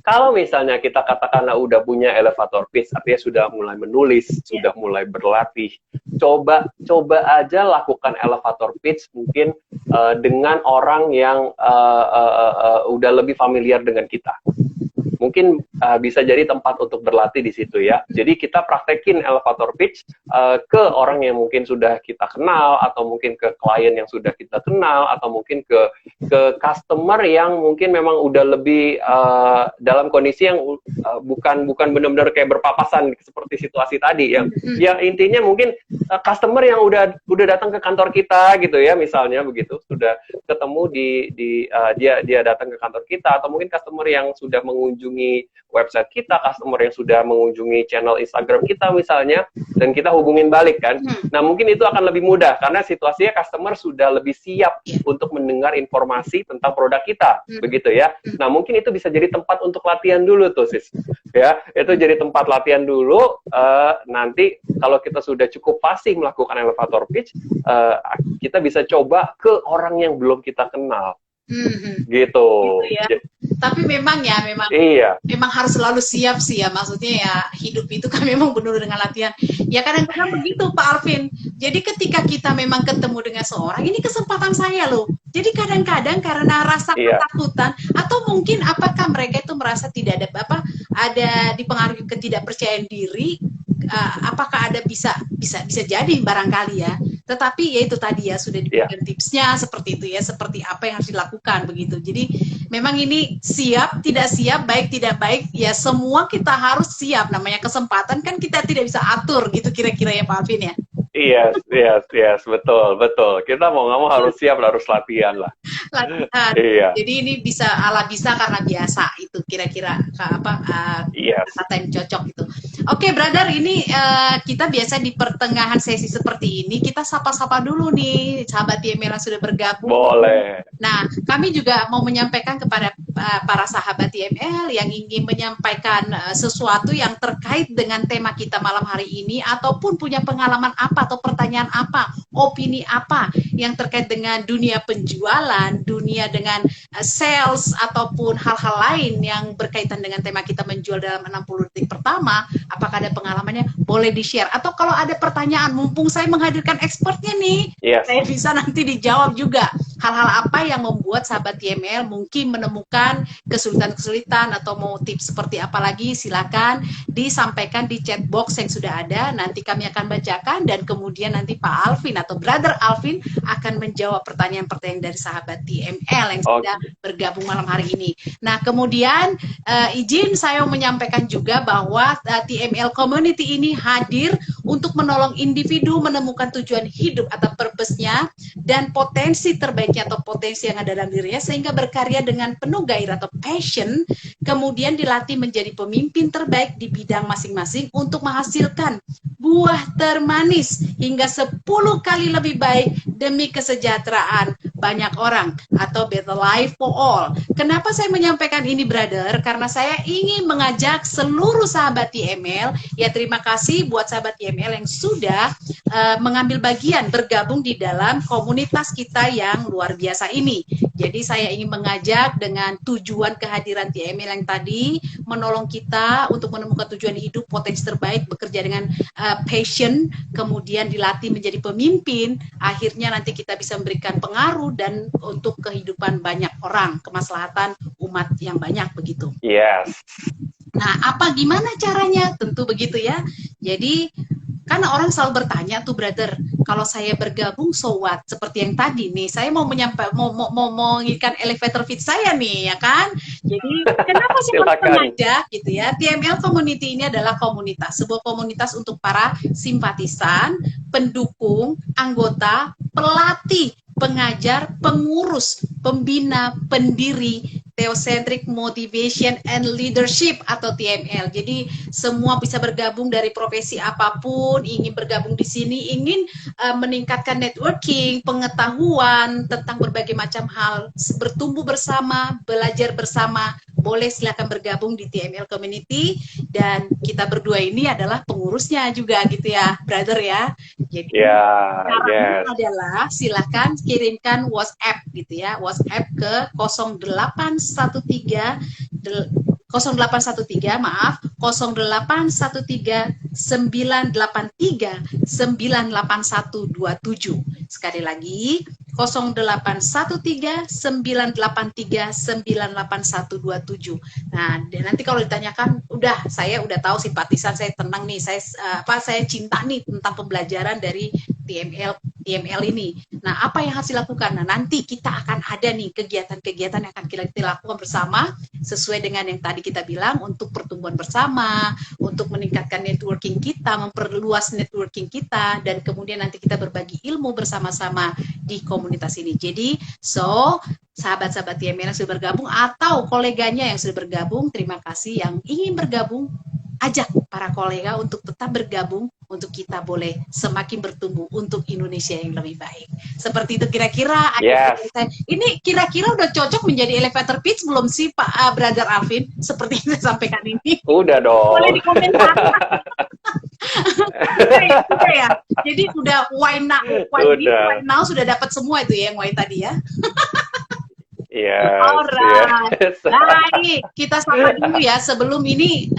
Kalau misalnya kita katakanlah udah punya elevator pitch, artinya sudah mulai menulis, sudah mulai berlatih, coba aja lakukan elevator pitch mungkin dengan orang yang udah lebih familiar dengan kita. mungkin bisa jadi tempat untuk berlatih di situ ya. Jadi kita praktekin elevator pitch ke orang yang mungkin sudah kita kenal, atau mungkin ke klien yang sudah kita kenal, atau mungkin ke customer yang mungkin memang udah lebih dalam kondisi yang bukan benar-benar kayak berpapasan seperti situasi tadi yang ya intinya mungkin customer yang udah datang ke kantor kita gitu ya, misalnya begitu, sudah ketemu dia datang ke kantor kita, atau mungkin customer yang sudah mengunjungi website kita, customer yang sudah mengunjungi channel Instagram kita misalnya, dan kita hubungin balik kan. Nah, mungkin itu akan lebih mudah karena situasinya customer sudah lebih siap untuk mendengar informasi tentang produk kita, begitu ya. Nah, mungkin itu bisa jadi tempat untuk latihan dulu tuh, sis. Ya, itu jadi tempat latihan dulu. Nanti kalau kita sudah cukup fasih melakukan elevator pitch, kita bisa coba ke orang yang belum kita kenal. Gitu ya. Tapi memang memang harus selalu siap sih ya, maksudnya ya hidup itu kan memang penuh dengan latihan ya, kadang-kadang begitu Pak Alvin. Jadi ketika kita memang ketemu dengan seorang, ini kesempatan saya loh, jadi kadang-kadang karena rasa ketakutan, atau mungkin apakah mereka itu merasa tidak ada dipengaruhi ketidakpercayaan diri, apakah ada bisa jadi barangkali ya. Tetapi ya itu tadi ya, sudah diberikan tipsnya seperti itu ya, seperti apa yang harus dilakukan begitu. Jadi memang ini siap, tidak siap, baik tidak baik, ya semua kita harus siap. Namanya kesempatan kan kita tidak bisa atur gitu kira-kira ya Pak Alvin ya. Yes, betul. Kita mau nggak mau harus siap, harus latihan lah. Latihan. Jadi ini bisa karena biasa itu kira-kira kata yang cocok itu. Oke, brother, ini kita biasa di pertengahan sesi seperti ini kita sapa-sapa dulu nih sahabat TML yang sudah bergabung. Boleh. Nah, kami juga mau menyampaikan kepada para sahabat TML yang ingin menyampaikan sesuatu yang terkait dengan tema kita malam hari ini, ataupun punya pengalaman apa atau pertanyaan apa, opini apa yang terkait dengan dunia penjualan, dunia dengan sales, ataupun hal-hal lain yang berkaitan dengan tema kita menjual dalam 60 detik pertama, apakah ada pengalamannya, boleh di-share. Atau kalau ada pertanyaan, mumpung saya menghadirkan expertnya nih, saya bisa nanti dijawab juga. Hal-hal apa yang membuat sahabat TML mungkin menemukan kesulitan-kesulitan, atau mau tips seperti apa lagi, silakan disampaikan di chat box yang sudah ada. Nanti kami akan bacakan, dan kemudian nanti Pak Alvin atau Brother Alvin akan menjawab pertanyaan-pertanyaan dari sahabat TML yang sudah bergabung malam hari ini. Nah, kemudian izin saya menyampaikan juga bahwa TML Community ini hadir untuk menolong individu menemukan tujuan hidup atau purpose-nya dan potensi terbaiknya atau potensi yang ada dalam dirinya, sehingga berkarya dengan penuh gairah atau passion, kemudian dilatih menjadi pemimpin terbaik di bidang masing-masing untuk menghasilkan buah termanis hingga 10 kali lebih baik demi kesejahteraan banyak orang, atau better life for all. Kenapa saya menyampaikan ini, brother? Karena saya ingin mengajak seluruh sahabat TML, ya terima kasih buat sahabat TML yang sudah mengambil bagian bergabung di dalam komunitas kita yang luar biasa ini. Jadi saya ingin mengajak dengan tujuan kehadiran TML yang tadi, menolong kita untuk menemukan tujuan hidup, potensi terbaik, bekerja dengan passion, kemudian dilatih menjadi pemimpin, akhirnya nanti kita bisa memberikan pengaruh dan untuk kehidupan banyak orang, kemaslahatan umat yang banyak begitu. Yes. Nah, gimana caranya? Tentu begitu ya. Jadi karena orang selalu bertanya tuh, brother, kalau saya bergabung so what? Seperti yang tadi nih, saya mau mengikat elevator pitch saya nih, ya kan? Jadi kenapa sih mengajak gitu ya? TML Community ini adalah komunitas, sebuah komunitas untuk para simpatisan, pendukung, anggota, pelatih, pengajar, pengurus, pembina, pendiri, Theocentric Motivation and Leadership atau TML. Jadi semua bisa bergabung dari profesi apapun, ingin bergabung di sini, ingin meningkatkan networking, pengetahuan tentang berbagai macam hal, bertumbuh bersama, belajar bersama, boleh silakan bergabung di TML Community, dan kita berdua ini adalah pengurusnya juga gitu ya, brother ya. Jadi caranya adalah silakan kirimkan WhatsApp gitu ya, WhatsApp ke 0813 maaf 0813 983 98127. Sekali lagi 0813-983-98127. Nah, dan nanti kalau ditanyakan, saya udah tahu simpatisan, saya tenang nih, saya cinta nih tentang pembelajaran dari TML ini. Nah, apa yang harus dilakukan? Nah, nanti kita akan ada nih kegiatan-kegiatan yang akan kita lakukan bersama sesuai dengan yang tadi kita bilang, untuk pertumbuhan bersama, untuk meningkatkan networking kita, memperluas networking kita, dan kemudian nanti kita berbagi ilmu bersama-sama di komunitas ini. Jadi, sahabat-sahabat TML yang sudah bergabung atau koleganya yang sudah bergabung, terima kasih. Yang ingin bergabung, ajak para kolega untuk tetap bergabung, untuk kita boleh semakin bertumbuh untuk Indonesia yang lebih baik. Seperti itu kira-kira. Yes. Ini kira-kira udah cocok menjadi elevator pitch belum sih Pak Brother Alvin? Seperti yang saya sampaikan ini. Udah dong. Boleh dikomentar. Udah ya. Jadi udah why now sudah dapat semua itu ya yang why tadi ya. Yes, Alright. yes. Baik, kita sapa dulu ya. Sebelum ini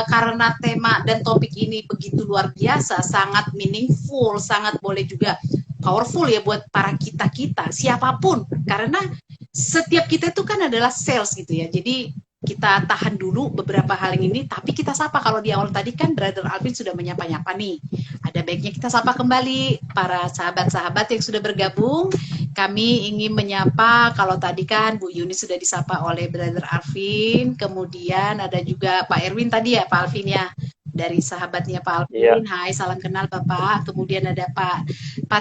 karena tema dan topik ini begitu luar biasa, sangat meaningful, sangat boleh juga powerful ya buat para kita siapapun. Karena setiap kita itu kan adalah sales gitu ya. Jadi kita tahan dulu beberapa hal ini, tapi kita sapa. Kalau di awal tadi kan Brother Alvin sudah menyapa-nyapa nih. Ada baiknya kita sapa kembali para sahabat-sahabat yang sudah bergabung. Kami ingin menyapa, kalau tadi kan Bu Yuni sudah disapa oleh Brother Alvin, kemudian ada juga Pak Erwin tadi ya, Pak Alvin ya, dari sahabatnya Pak Alvin. Hai, salam kenal Bapak. Kemudian ada Pak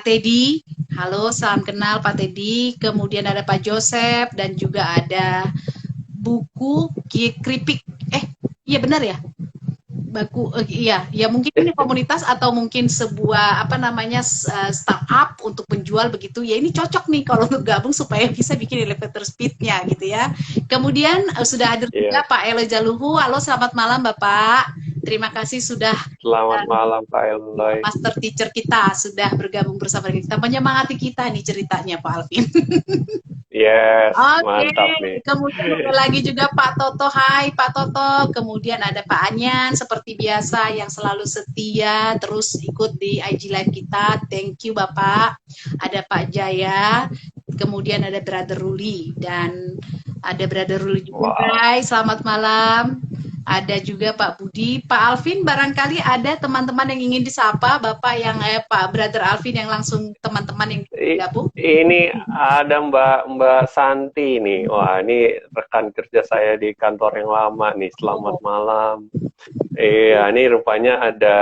Teddy. Halo, salam kenal Pak Teddy. Kemudian ada Pak Joseph dan juga ada buku keripik. Iya benar ya? Iya mungkin ini komunitas atau mungkin sebuah startup untuk penjual begitu ya, ini cocok nih kalau untuk gabung supaya bisa bikin elevator speed-nya gitu ya. Kemudian sudah hadir juga Pak Elo Jaluhu. Halo, selamat malam Bapak, terima kasih sudah selamat malam Pak Eloy, master teacher kita sudah bergabung bersama kita, menyemangati kita nih ceritanya Pak Alvin. Yes, Oke. Mantap nih. Kemudian ada lagi juga Pak Toto. Hai Pak Toto. Kemudian ada Pak Anyan seperti biasa yang selalu setia terus ikut di IG Live kita. Thank you Bapak. Ada Pak Jaya. Kemudian ada Brother Ruli dan ada Brother Ruli juga. Guys, selamat malam. Ada juga Pak Budi, Pak Alvin, barangkali ada teman-teman yang ingin disapa, Bapak yang Pak Brother Alvin yang langsung teman-teman yang gabung. Ini ada Mbak Santi nih. Wah, ini rekan kerja saya di kantor yang lama nih. Selamat malam. Iya, ini rupanya ada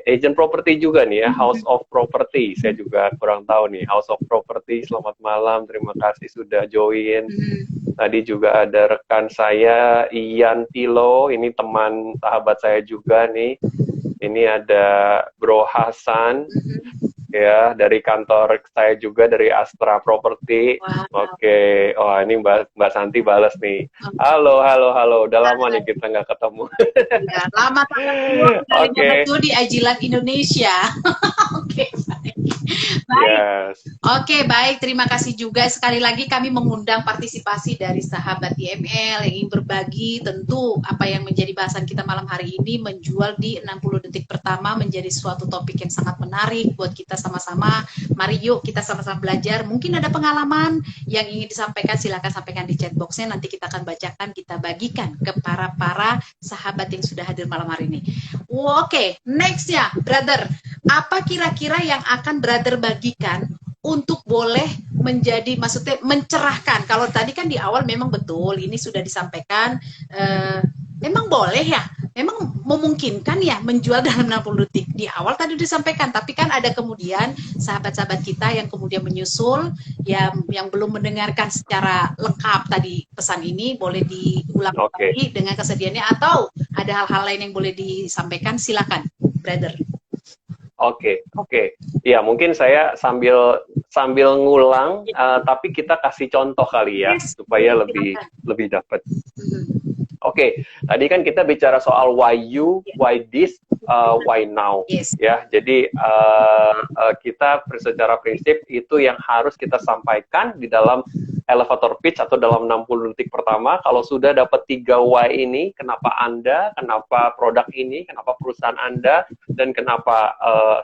agent property juga nih ya, House of Property. Saya juga kurang tahu nih, House of Property. Selamat malam, terima kasih sudah join. Tadi juga ada rekan saya, Ian Tilo, ini teman sahabat saya juga nih. Ini ada Bro Hasan, ya, dari kantor saya juga, dari Astra Property. Oke. Oh, ini Mbak Santi balas nih. Halo. Udah lama nih kita nggak ketemu. Ya, lama banget di Ajilat Indonesia. Oke, baik. Yes. Oke, baik. Terima kasih juga. Sekali lagi kami mengundang partisipasi dari sahabat IML yang ingin berbagi tentu apa yang menjadi bahasan kita malam hari ini, menjual di 60 detik pertama, menjadi suatu topik yang sangat menarik buat kita sama-sama. Mari yuk kita sama-sama belajar. Mungkin ada pengalaman yang ingin disampaikan, silakan sampaikan di chat box-nya. Nanti kita akan bacakan, kita bagikan ke para sahabat yang sudah hadir malam hari ini. Oke, next-nya, Brother. Apa kira-kira yang akan Brother bagikan untuk boleh menjadi, maksudnya mencerahkan? Kalau tadi kan di awal memang betul, ini sudah disampaikan, memang boleh ya, memang memungkinkan ya menjual dalam 60 detik. Di awal tadi disampaikan, tapi kan ada kemudian sahabat-sahabat kita yang kemudian menyusul, yang belum mendengarkan secara lengkap tadi pesan ini, boleh diulang lagi dengan kesediaannya, atau ada hal-hal lain yang boleh disampaikan, silakan, Brother. Oke. Ya, mungkin saya sambil ngulang, tapi kita kasih contoh kali ya, supaya lebih dapat. Oke, tadi kan kita bicara soal why you, why this, why now. Yes. Ya, jadi kita secara prinsip itu yang harus kita sampaikan di dalam elevator pitch atau dalam 60 detik pertama. Kalau sudah dapat 3 why ini, kenapa Anda, kenapa produk ini, kenapa perusahaan Anda, dan kenapa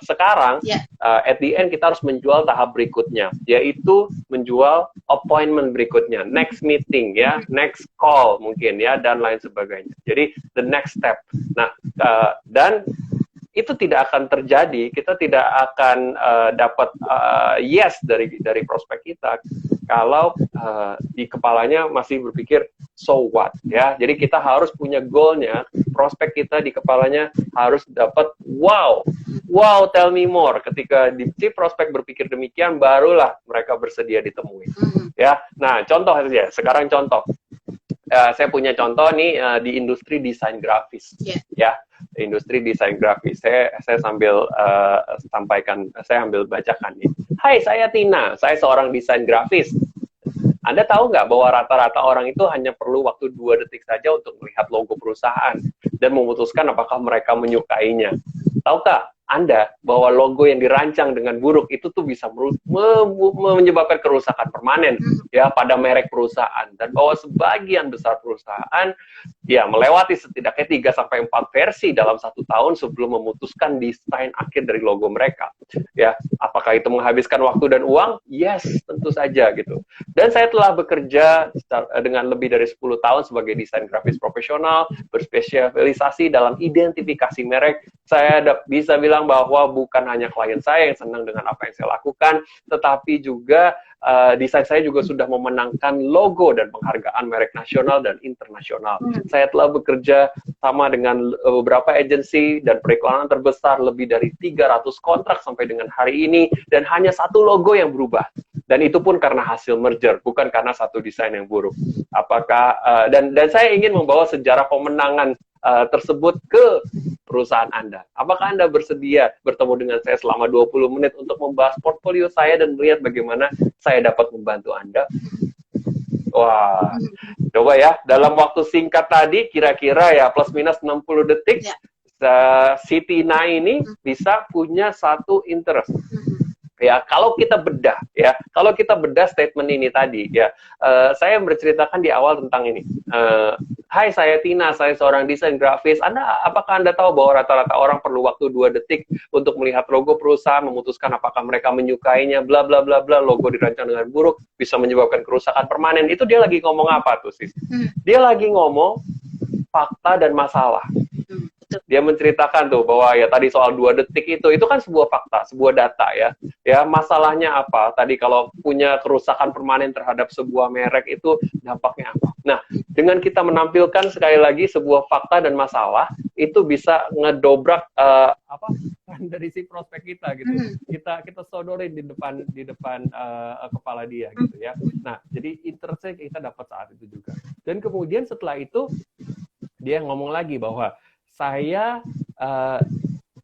sekarang, at the end kita harus menjual tahap berikutnya, yaitu menjual appointment berikutnya, next meeting, ya, next call mungkin, ya, dan lain sebagainya. Jadi the next step. Nah, dan itu tidak akan terjadi, kita tidak akan dapat yes dari prospek kita kalau di kepalanya masih berpikir so what, ya. Jadi kita harus punya goalnya, prospek kita di kepalanya harus dapat wow, tell me more. Ketika si prospek berpikir demikian, barulah mereka bersedia ditemui, ya. Nah, contoh saja, sekarang contoh. Saya punya contoh nih di industri desain grafis, ya, industri desain grafis. Saya sambil sampaikan, saya ambil bacakan nih. Hai, saya Tina, saya seorang desain grafis. Anda tahu nggak bahwa rata-rata orang itu hanya perlu waktu 2 detik saja untuk melihat logo perusahaan dan memutuskan apakah mereka menyukainya. Tahukah Anda bahwa logo yang dirancang dengan buruk itu tuh bisa menyebabkan kerusakan permanen, ya, pada merek perusahaan, dan bahwa sebagian besar perusahaan ya melewati setidaknya 3-4 versi dalam 1 tahun sebelum memutuskan desain akhir dari logo mereka, ya. Apakah itu menghabiskan waktu dan uang? Yes, tentu saja gitu. Dan saya telah bekerja dengan lebih dari 10 tahun sebagai desain grafis profesional, berspesialisasi dalam identifikasi merek. Saya bisa bilang bahwa bukan hanya klien saya yang senang dengan apa yang saya lakukan, tetapi juga desain saya juga sudah memenangkan logo dan penghargaan merek nasional dan internasional. Saya telah bekerja sama dengan beberapa agensi dan periklanan terbesar, lebih dari 300 kontrak sampai dengan hari ini, dan hanya 1 logo yang berubah. Dan itu pun karena hasil merger, bukan karena satu desain yang buruk. Apakah dan saya ingin membawa sejarah pemenangan tersebut ke perusahaan Anda. Apakah Anda bersedia bertemu dengan saya selama 20 menit untuk membahas portfolio saya dan melihat bagaimana saya dapat membantu Anda? Wah, coba ya, dalam waktu singkat tadi, kira-kira ya plus minus 60 detik, si Tina ini bisa punya satu interest. Ya, kalau kita bedah statement ini tadi, ya, saya berceritakan di awal tentang ini. Hai, saya Tina, saya seorang desain grafis. Apakah Anda tahu bahwa rata-rata orang perlu waktu 2 detik untuk melihat logo perusahaan, memutuskan apakah mereka menyukainya, bla bla bla bla, logo dirancang dengan buruk, bisa menyebabkan kerusakan permanen. Itu dia lagi ngomong apa tuh, sis? Dia lagi ngomong fakta dan masalah. Dia menceritakan tuh bahwa ya tadi soal 2 detik itu kan sebuah fakta, sebuah data, ya. Ya, masalahnya apa? Tadi kalau punya kerusakan permanen terhadap sebuah merek itu dampaknya apa? Nah, dengan kita menampilkan sekali lagi sebuah fakta dan masalah, itu bisa ngedobrak dari si prospek kita gitu. Kita sodorin di depan kepala dia gitu, ya. Nah, jadi interest kita dapat saat itu juga. Dan kemudian setelah itu dia ngomong lagi bahwa saya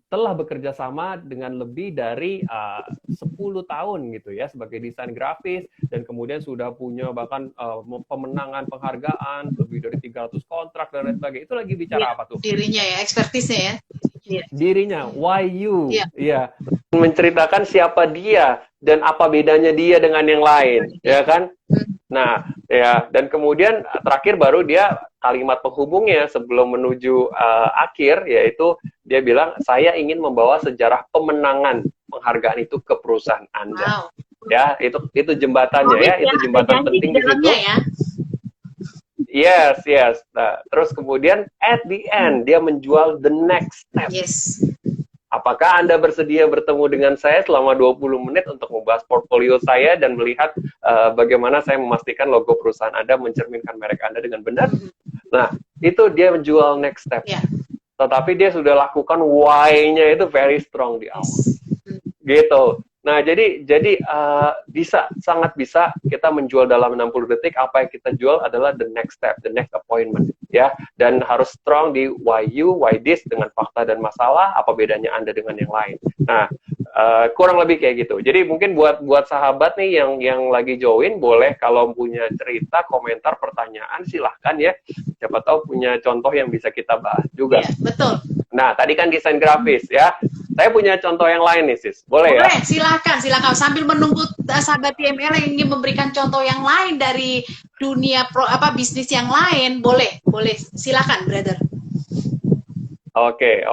telah bekerja sama dengan lebih dari 10 tahun gitu ya sebagai desain grafis, dan kemudian sudah punya bahkan pemenangan penghargaan lebih dari 300 kontrak dan lain sebagainya. Itu lagi bicara apa tuh? Dirinya ya, ekspertisnya ya. Dirinya, why you? Ya, menceritakan siapa dia dan apa bedanya dia dengan yang lain, ya kan? Nah, ya, dan kemudian terakhir baru dia kalimat penghubungnya sebelum menuju akhir, yaitu dia bilang, saya ingin membawa sejarah pemenangan penghargaan itu ke perusahaan Anda. Wow. Ya, itu jembatannya, ya, itu jembatan penting di situ. Ya? Yes. Nah, terus kemudian at the end dia menjual the next step. Yes. Apakah Anda bersedia bertemu dengan saya selama 20 menit untuk membahas portfolio saya dan melihat bagaimana saya memastikan logo perusahaan Anda mencerminkan merek Anda dengan benar? Nah, itu dia menjual next step. Tetapi dia sudah lakukan why-nya itu very strong di awal. Gitu. Nah, jadi sangat bisa kita menjual dalam 60 detik. Apa yang kita jual adalah the next step, the next appointment, ya. Dan harus strong di why you, why this, dengan fakta dan masalah, apa bedanya Anda dengan yang lain. Nah, kurang lebih kayak gitu. Jadi mungkin buat sahabat nih yang lagi join, boleh kalau punya cerita, komentar, pertanyaan, silahkan ya. Siapa tahu punya contoh yang bisa kita bahas juga. Ya, betul. Nah, tadi kan desain grafis ya. Saya punya contoh yang lain nih, Sis. Boleh ya? Boleh, silakan. Sambil menunggu sahabat TML yang ingin memberikan contoh yang lain dari dunia bisnis yang lain, boleh, silakan, brother. Oke.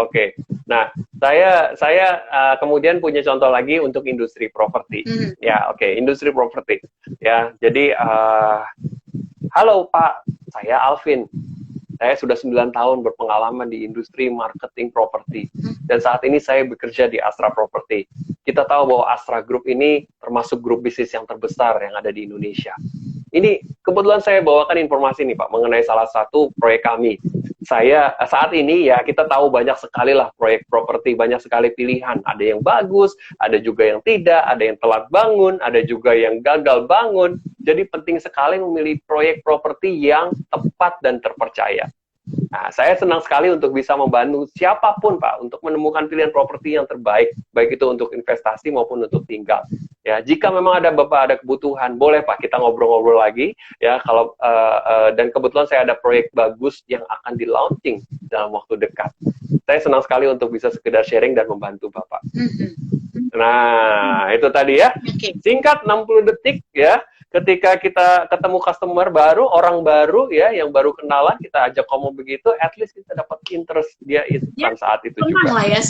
Nah, saya kemudian punya contoh lagi untuk industri properti. Ya, oke, industri properti. Ya, jadi halo Pak, saya Alvin. Saya sudah 9 tahun berpengalaman di industri marketing properti. Dan saat ini saya bekerja di Astra Property. Kita tahu bahwa Astra Group ini termasuk grup bisnis yang terbesar yang ada di Indonesia. Ini kebetulan saya bawakan informasi nih Pak, mengenai salah satu proyek kami. Saya saat ini ya kita tahu banyak sekali lah proyek properti, banyak sekali pilihan. Ada yang bagus, ada juga yang tidak, ada yang telat bangun, ada juga yang gagal bangun. Jadi penting sekali memilih proyek properti yang tepat dan terpercaya. Nah, saya senang sekali untuk bisa membantu siapapun Pak untuk menemukan pilihan properti yang terbaik, baik itu untuk investasi maupun untuk tinggal. Ya, jika memang Bapak ada kebutuhan, boleh Pak kita ngobrol-ngobrol lagi. Ya, kalau dan kebetulan saya ada proyek bagus yang akan di launching dalam waktu dekat. Saya senang sekali untuk bisa sekedar sharing dan membantu Bapak. Nah, itu tadi ya. Singkat 60 detik ya. Ketika kita ketemu customer baru, orang baru ya, yang baru kenalan, kita ajak ngomong begitu, at least kita dapat interest dia instan saat itu juga. Lah ya,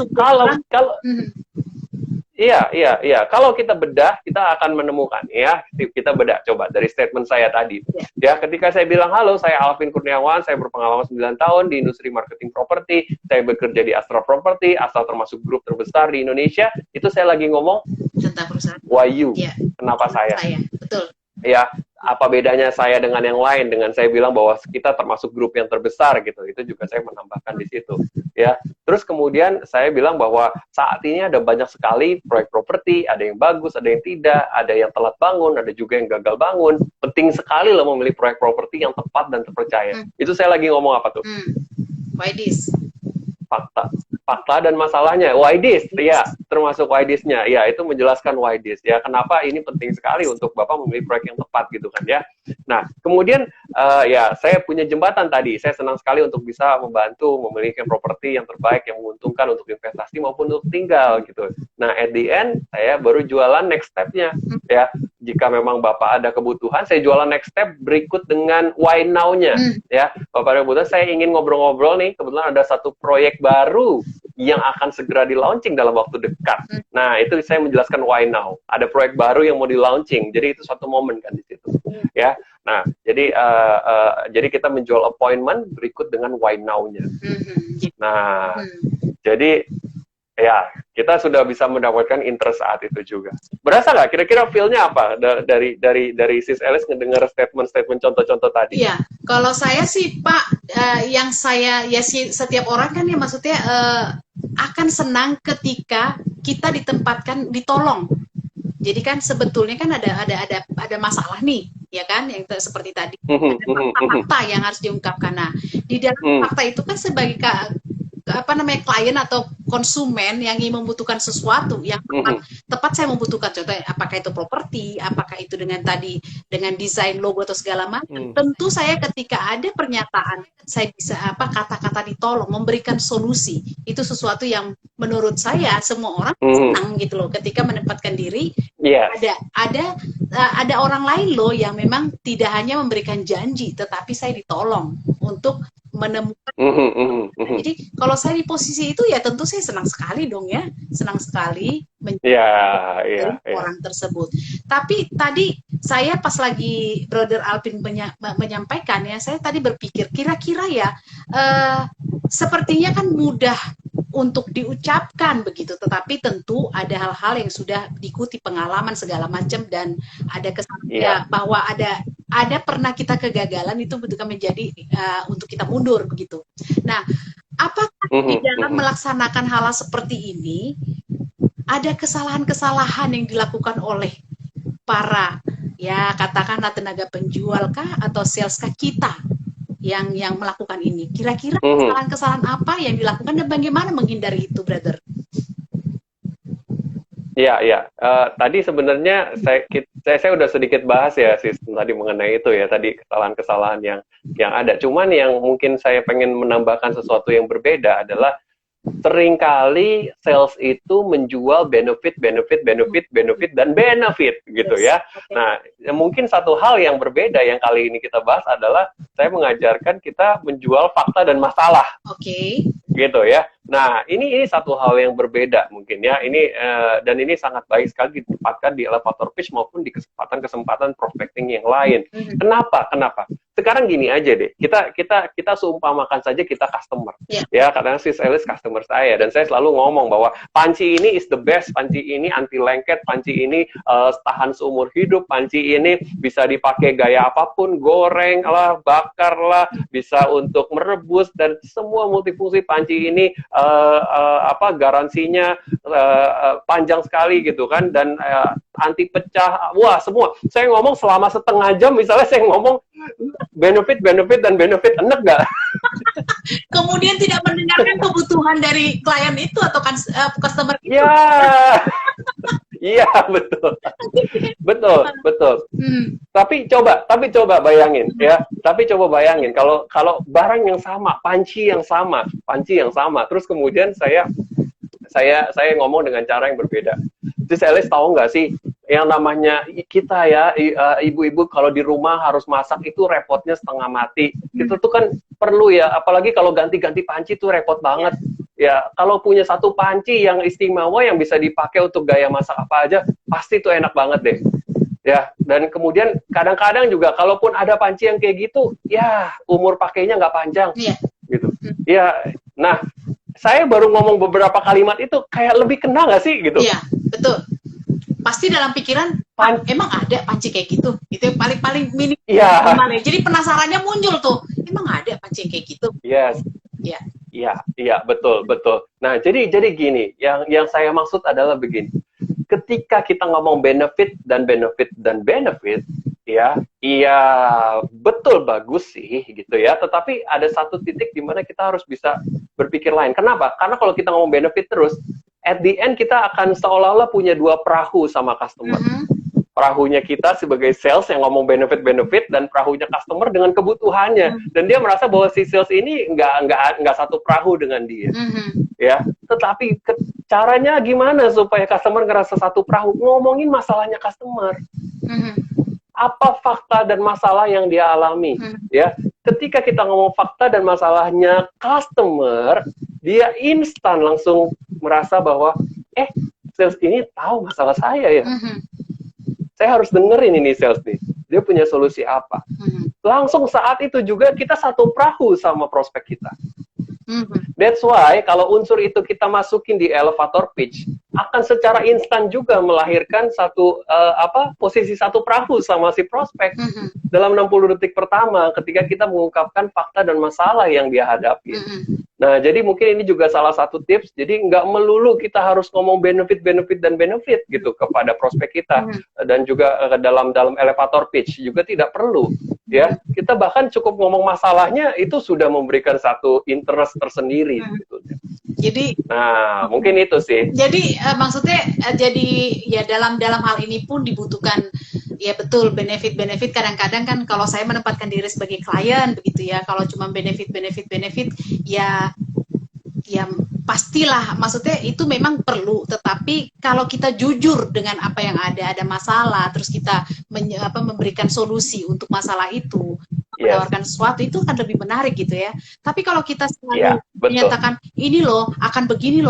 Iya. Kalau kita bedah, kita akan menemukan ya. Kita bedah coba dari statement saya tadi. Ya, ketika saya bilang halo, saya Alvin Kurniawan, saya berpengalaman 9 tahun di industri marketing properti, saya bekerja di Astra Property, Astra termasuk grup terbesar di Indonesia. Itu saya lagi ngomong tentang perusahaan. Why you? Ya. Kenapa saya? Betul. Ya, apa bedanya saya dengan yang lain, dengan saya bilang bahwa kita termasuk grup yang terbesar gitu, itu juga saya menambahkan di situ ya. Terus kemudian saya bilang bahwa saat ini ada banyak sekali proyek properti, ada yang bagus, ada yang tidak, ada yang telat bangun, ada juga yang gagal bangun. Penting sekali loh memilih proyek properti yang tepat dan terpercaya. Itu saya lagi ngomong apa tuh? Why this? Fakta dan masalahnya, why this? Ya, termasuk why this-nya. Ya, itu menjelaskan why this. Ya, kenapa ini penting sekali untuk Bapak memilih proyek yang tepat gitu kan ya. Nah, kemudian ya, saya punya jembatan tadi. Saya senang sekali untuk bisa membantu memiliki properti yang terbaik, yang menguntungkan untuk investasi maupun untuk tinggal gitu. Nah, at the end, saya baru jualan next step-nya. Ya, jika memang Bapak ada kebutuhan, saya jualan next step berikut dengan why now-nya. Ya, Bapak ada kebutuhan, saya ingin ngobrol-ngobrol nih. Kebetulan ada satu proyek baru yang akan segera di-launching dalam waktu dekat. Nah, itu saya menjelaskan why now. Ada proyek baru yang mau di-launching, jadi itu suatu momen kan di situ. Ya, nah, jadi kita menjual appointment berikut dengan why now-nya. Nah, jadi ya kita sudah bisa mendapatkan interest saat itu juga. Berasa nggak? Kira-kira feel-nya apa dari Sis Alice ngedengar statement contoh-contoh tadi? Iya, kalau saya sih Pak, yang saya ya setiap orang kan ya maksudnya akan senang ketika kita ditempatkan ditolong. Jadi kan sebetulnya kan ada masalah nih, ya kan, yang seperti tadi ada fakta-fakta yang harus diungkapkan. Nah, di dalam fakta itu kan sebagai klien atau konsumen yang ingin membutuhkan sesuatu yang tepat saya membutuhkan, contohnya apakah itu properti, apakah itu dengan desain logo atau segala macam. Tentu saya ketika ada pernyataan saya bisa kata-kata ditolong, memberikan solusi, itu sesuatu yang menurut saya semua orang senang gitu loh, ketika menempatkan diri. Ada orang lain loh yang memang tidak hanya memberikan janji, tetapi saya ditolong untuk menemukan. Jadi kalau saya di posisi itu ya tentu saya senang sekali dong ya, senang sekali menjadi orang tersebut. Tapi tadi saya pas lagi Brother Alvin menyampaikan ya, saya tadi berpikir kira-kira ya sepertinya kan mudah untuk diucapkan begitu, tetapi tentu ada hal-hal yang sudah diikuti pengalaman segala macam dan ada kesan bahwa ada pernah kita kegagalan itu bukan menjadi untuk kita mundur begitu. Nah, apakah di dalam melaksanakan hal seperti ini ada kesalahan-kesalahan yang dilakukan oleh para ya katakanlah tenaga penjual kah atau sales kah kita yang melakukan ini? Kira-kira kesalahan-kesalahan apa yang dilakukan dan bagaimana menghindari itu, brother? Iya. Tadi sebenarnya saya udah sedikit bahas ya, Sis, tadi mengenai itu ya, tadi kesalahan-kesalahan yang ada. Cuman yang mungkin saya pengen menambahkan sesuatu yang berbeda adalah seringkali sales itu menjual benefit dan benefit gitu ya. Nah, mungkin satu hal yang berbeda yang kali ini kita bahas adalah saya mengajarkan kita menjual fakta dan masalah. Gitu ya. Nah, ini satu hal yang berbeda mungkin ya. Ini dan ini sangat baik sekali ditempatkan di elevator pitch maupun di kesempatan prospecting yang lain. Kenapa? Sekarang gini aja deh. Kita seumpamakan saja kita customer. Ya, kadang si sales customer saya dan saya selalu ngomong bahwa panci ini is the best, panci ini anti lengket, panci ini tahan seumur hidup, panci ini bisa dipakai gaya apapun, goreng lah, bakar lah, bisa untuk merebus dan semua multifungsi panci ini garansinya panjang sekali gitu kan dan anti pecah, wah semua. Saya ngomong selama setengah jam misalnya saya ngomong benefit dan benefit, enak nggak? Kemudian tidak mendengarkan kebutuhan dari klien itu atau kan customer itu. Iya, betul. Tapi coba bayangin ya. Tapi coba bayangin kalau barang yang sama, panci yang sama, terus kemudian saya ngomong dengan cara yang berbeda. Jadi sales tahu nggak sih yang namanya kita ya ibu-ibu kalau di rumah harus masak itu repotnya setengah mati. Itu tuh kan perlu ya, apalagi kalau ganti-ganti panci tuh repot banget. Ya, kalau punya satu panci yang istimewa yang bisa dipakai untuk gaya masak apa aja, pasti tuh enak banget deh. Ya, dan kemudian kadang-kadang juga kalaupun ada panci yang kayak gitu, ya umur pakainya nggak panjang. Gitu. Ya, nah saya baru ngomong beberapa kalimat itu kayak lebih kena nggak sih gitu? Iya, betul. Pasti dalam pikiran, emang ada panci kayak gitu? Itu yang paling minim. Iya. Jadi penasarannya muncul tuh, emang ada panci kayak gitu? Yes. Iya, betul. Nah, jadi gini, yang saya maksud adalah begini. Ketika kita ngomong benefit, ya, iya betul bagus sih gitu ya. Tetapi ada satu titik di mana kita harus bisa berpikir lain. Kenapa? Karena kalau kita ngomong benefit terus, at the end kita akan seolah-olah punya dua perahu sama customer. Perahunya kita sebagai sales yang ngomong benefit dan perahunya customer dengan kebutuhannya. Dan dia merasa bahwa si sales ini nggak satu perahu dengan dia. Ya, tetapi caranya gimana supaya customer ngerasa satu perahu? Ngomongin masalahnya customer. Apa fakta dan masalah yang dia alami? Ya, ketika kita ngomong fakta dan masalahnya customer, dia instan langsung merasa bahwa sales ini tahu masalah saya ya. Saya harus dengerin ini sales nih. Dia punya solusi apa? Langsung saat itu juga kita satu perahu sama prospek kita. That's why kalau unsur itu kita masukin di elevator pitch, akan secara instan juga melahirkan satu posisi satu perahu sama si prospek dalam 60 detik pertama ketika kita mengungkapkan fakta dan masalah yang dia hadapi. Nah, jadi mungkin ini juga salah satu tips. Jadi nggak melulu kita harus ngomong benefit gitu kepada prospek kita dan juga dalam elevator pitch juga tidak perlu. Ya, kita bahkan cukup ngomong masalahnya itu sudah memberikan satu interest tersendiri. Gitu. Jadi, nah mungkin itu sih. Jadi maksudnya jadi ya dalam hal ini pun dibutuhkan ya betul benefit kadang-kadang kan kalau saya menempatkan diri sebagai klien begitu ya, kalau cuma benefit ya pastilah maksudnya itu memang perlu, tetapi kalau kita jujur dengan apa yang ada masalah terus kita memberikan solusi untuk masalah itu, menawarkan sesuatu itu akan lebih menarik gitu ya. Tapi kalau kita selalu menyatakan ini loh akan begini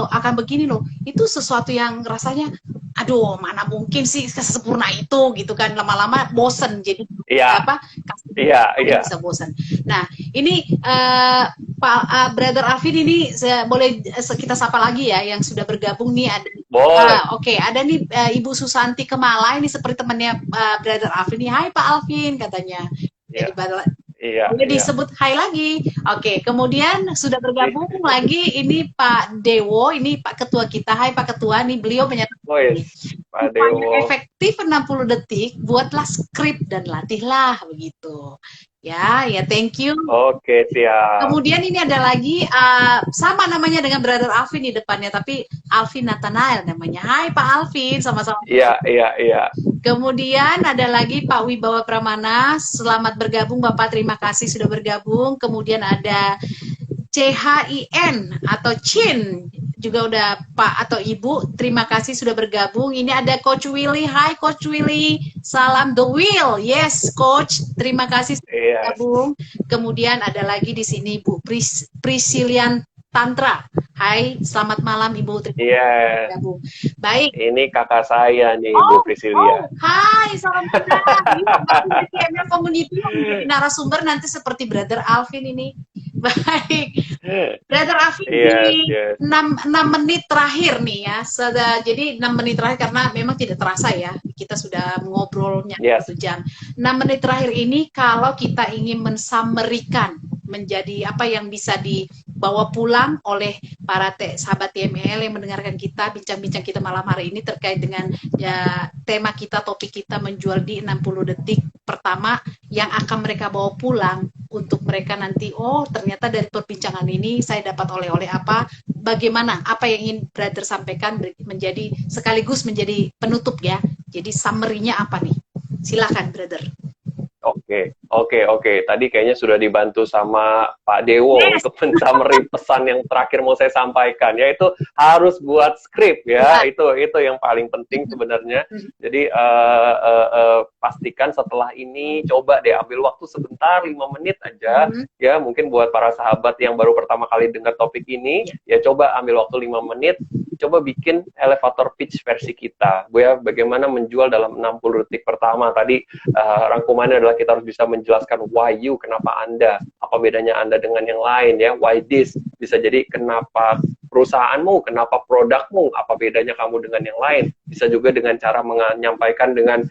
loh, itu sesuatu yang rasanya aduh mana mungkin sih sesempurna itu gitu kan, lama-lama bosen jadi bisa bosen. Nah ini Pak Brother Alvin ini boleh kita sapa lagi ya yang sudah bergabung nih ada. Oke, ada nih Ibu Susanti Kemala ini seperti temannya Brother Alvin nih. Hai Pak Alvin katanya. Jadi boleh disebut hai lagi. Oke, kemudian sudah bergabung lagi ini Pak Dewo, ini Pak Ketua kita. Hai Pak Ketua, nih beliau menyatakan Pak Dewo. Efektif 60 detik, buatlah skrip dan latihlah begitu. Ya, thank you. Oke, siap. Kemudian ini ada lagi sama namanya dengan Brother Alvin di depannya, tapi Alvin Nathanael namanya. Hai Pak Alvin, sama-sama. Iya. Kemudian ada lagi Pak Wibawa Pramana, selamat bergabung Bapak, terima kasih sudah bergabung. Kemudian ada CHIN atau Chin juga udah Pak atau Ibu, terima kasih sudah bergabung. Ini ada Coach Willy, hai Coach Willy, salam The Will, yes Coach, terima kasih sudah bergabung. Kemudian ada lagi di sini Bu Priscilian Tantra, hai selamat malam Ibu, terima kasih bergabung. Baik. Ini kakak saya nih Ibu Priscilia. Hai, salam kenal. Ini TML Community menjadi narasumber nanti seperti Brother Alvin ini. Baik, Brother Alvin di 6 menit terakhir nih ya. Jadi 6 menit terakhir karena memang tidak terasa ya. Kita sudah ngobrolnya 1 jam. 6 menit terakhir ini kalau kita ingin mensummerikan menjadi apa yang bisa dibawa pulang oleh para sahabat TML yang mendengarkan kita, bincang-bincang kita malam hari ini terkait dengan ya, tema kita, topik kita menjual di 60 detik pertama yang akan mereka bawa pulang untuk mereka nanti, oh ternyata dari perbincangan ini saya dapat oleh-oleh apa, bagaimana, apa yang ingin Brother sampaikan menjadi sekaligus menjadi penutup ya. Jadi summary-nya apa nih? Silakan Brother. Oke. Tadi kayaknya sudah dibantu sama Pak Dewo untuk mensummary pesan yang terakhir mau saya sampaikan, yaitu harus buat skrip ya. Itu yang paling penting sebenarnya. Jadi pastikan setelah ini coba deh ambil waktu sebentar 5 menit aja ya. Mungkin buat para sahabat yang baru pertama kali dengar topik ini ya, coba ambil waktu 5 menit, coba bikin elevator pitch versi kita. Ya, bagaimana menjual dalam 60 detik pertama. Tadi rangkumannya adalah kita harus bisa menjelaskan why you, kenapa Anda, apa bedanya Anda dengan yang lain ya, why this, bisa jadi kenapa perusahaanmu, kenapa produkmu, apa bedanya kamu dengan yang lain, bisa juga dengan cara menyampaikan dengan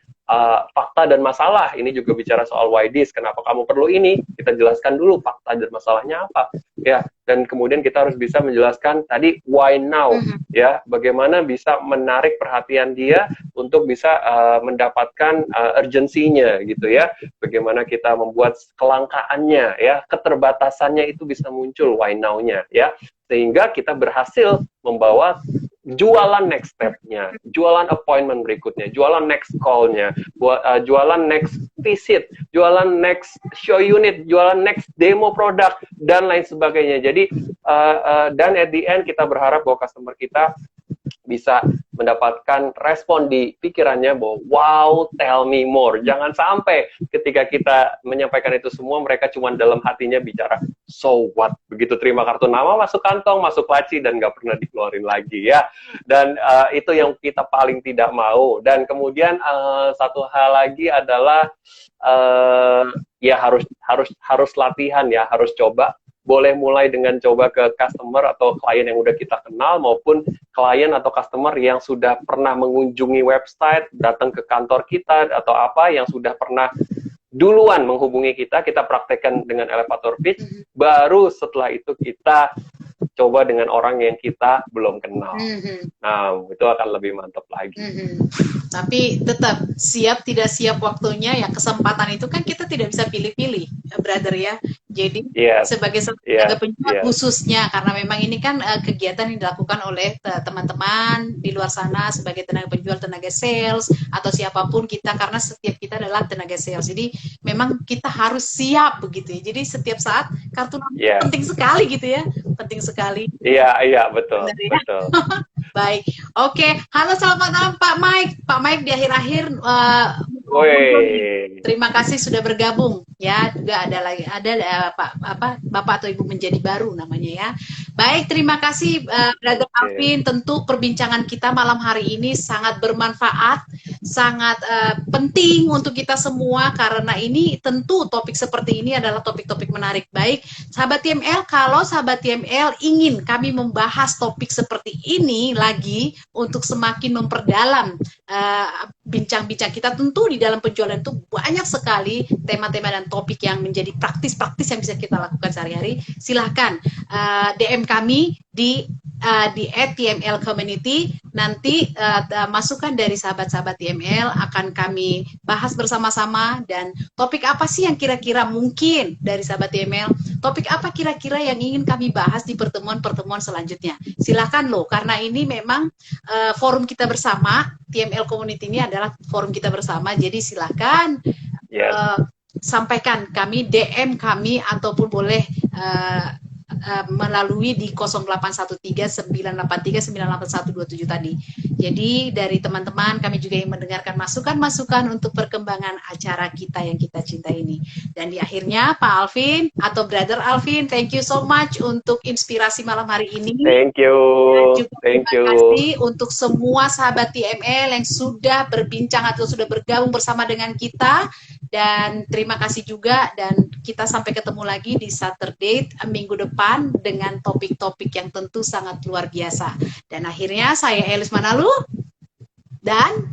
fakta dan masalah. Ini juga bicara soal why this, kenapa kamu perlu ini, kita jelaskan dulu fakta dan masalahnya apa ya, dan kemudian kita harus bisa menjelaskan tadi why now ya, bagaimana bisa menarik perhatian dia untuk bisa mendapatkan urgensinya gitu ya, bagaimana kita membuat kelangkaannya ya, keterbatasannya itu bisa muncul why now-nya ya, sehingga kita berhasil membawa jualan next step-nya, jualan appointment berikutnya, jualan next call-nya, jualan next visit, jualan next show unit, jualan next demo produk, dan lain sebagainya. Jadi, dan at the end kita berharap bahwa customer kita bisa mendapatkan respon di pikirannya bahwa wow, tell me more. Jangan sampai ketika kita menyampaikan itu semua, mereka cuma dalam hatinya bicara so what, begitu terima kartu nama masuk kantong, masuk laci, dan nggak pernah dikeluarin lagi ya. Dan itu yang kita paling tidak mau. Dan kemudian satu hal lagi adalah ya harus latihan ya, harus coba. Boleh mulai dengan coba ke customer atau klien yang udah kita kenal, maupun klien atau customer yang sudah pernah mengunjungi website, datang ke kantor kita, atau apa yang sudah pernah duluan menghubungi kita praktekkan dengan elevator pitch, baru setelah itu kita coba dengan orang yang kita belum kenal. Nah, itu akan lebih mantap lagi. Tapi tetap siap tidak siap waktunya, ya kesempatan itu kan kita tidak bisa pilih-pilih, Brother ya. Jadi sebagai tenaga penjual khususnya, karena memang ini kan kegiatan yang dilakukan oleh teman-teman di luar sana sebagai tenaga penjual, tenaga sales, atau siapapun kita, karena setiap kita adalah tenaga sales. Jadi memang kita harus siap begitu ya. Jadi setiap saat kartu nama penting sekali gitu ya, penting sekali. Iya betul. Betul. Baik, oke. Halo, selamat malam Pak Mike. Pak Mike di akhir-akhir terima kasih sudah bergabung ya. Juga ada Bapak atau Ibu menjadi baru namanya ya. Baik, terima kasih Brother Alvin. Tentu perbincangan kita malam hari ini sangat bermanfaat, sangat penting untuk kita semua, karena ini tentu topik seperti ini adalah topik-topik menarik. Baik, sahabat TML, kalau sahabat TML ingin kami membahas topik seperti ini lagi untuk semakin memperdalam bincang-bincang kita, tentu di dalam penjualan itu banyak sekali tema-tema dan topik yang menjadi praktis-praktis yang bisa kita lakukan sehari-hari. Silahkan DM kami di @TML Community. Nanti masukan dari sahabat-sahabat TML akan kami bahas bersama-sama. Dan topik apa sih yang kira-kira mungkin dari sahabat TML, topik apa kira-kira yang ingin kami bahas di pertemuan-pertemuan selanjutnya. Silahkan loh, karena ini memang forum kita bersama. TML Community ini adalah forum kita bersama, jadi silahkan sampaikan kami, DM kami, ataupun boleh melalui di 0813-983-98127 tadi. Jadi dari teman-teman kami juga yang mendengarkan masukan-masukan untuk perkembangan acara kita yang kita cintai ini. Dan di akhirnya Pak Alvin atau Brother Alvin, thank you so much untuk inspirasi malam hari ini. Thank you. Dan juga terima kasih untuk semua sahabat TML yang sudah berbincang atau sudah bergabung bersama dengan kita. Dan terima kasih juga, dan kita sampai ketemu lagi di Saturday minggu depan dengan topik-topik yang tentu sangat luar biasa. Dan akhirnya saya Elis Manalu dan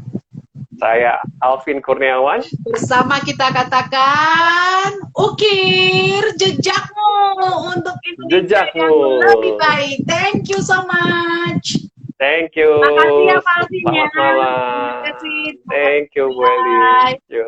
saya Alvin Kurniawan. Bersama kita katakan ukir jejakmu untuk Indonesia yang lebih baik. Thank you so much. Thank you. Terima kasih ya Pak Alvin. Selamat malam. Terima kasih. Thank you, Bu Eli. Bye. Thank you.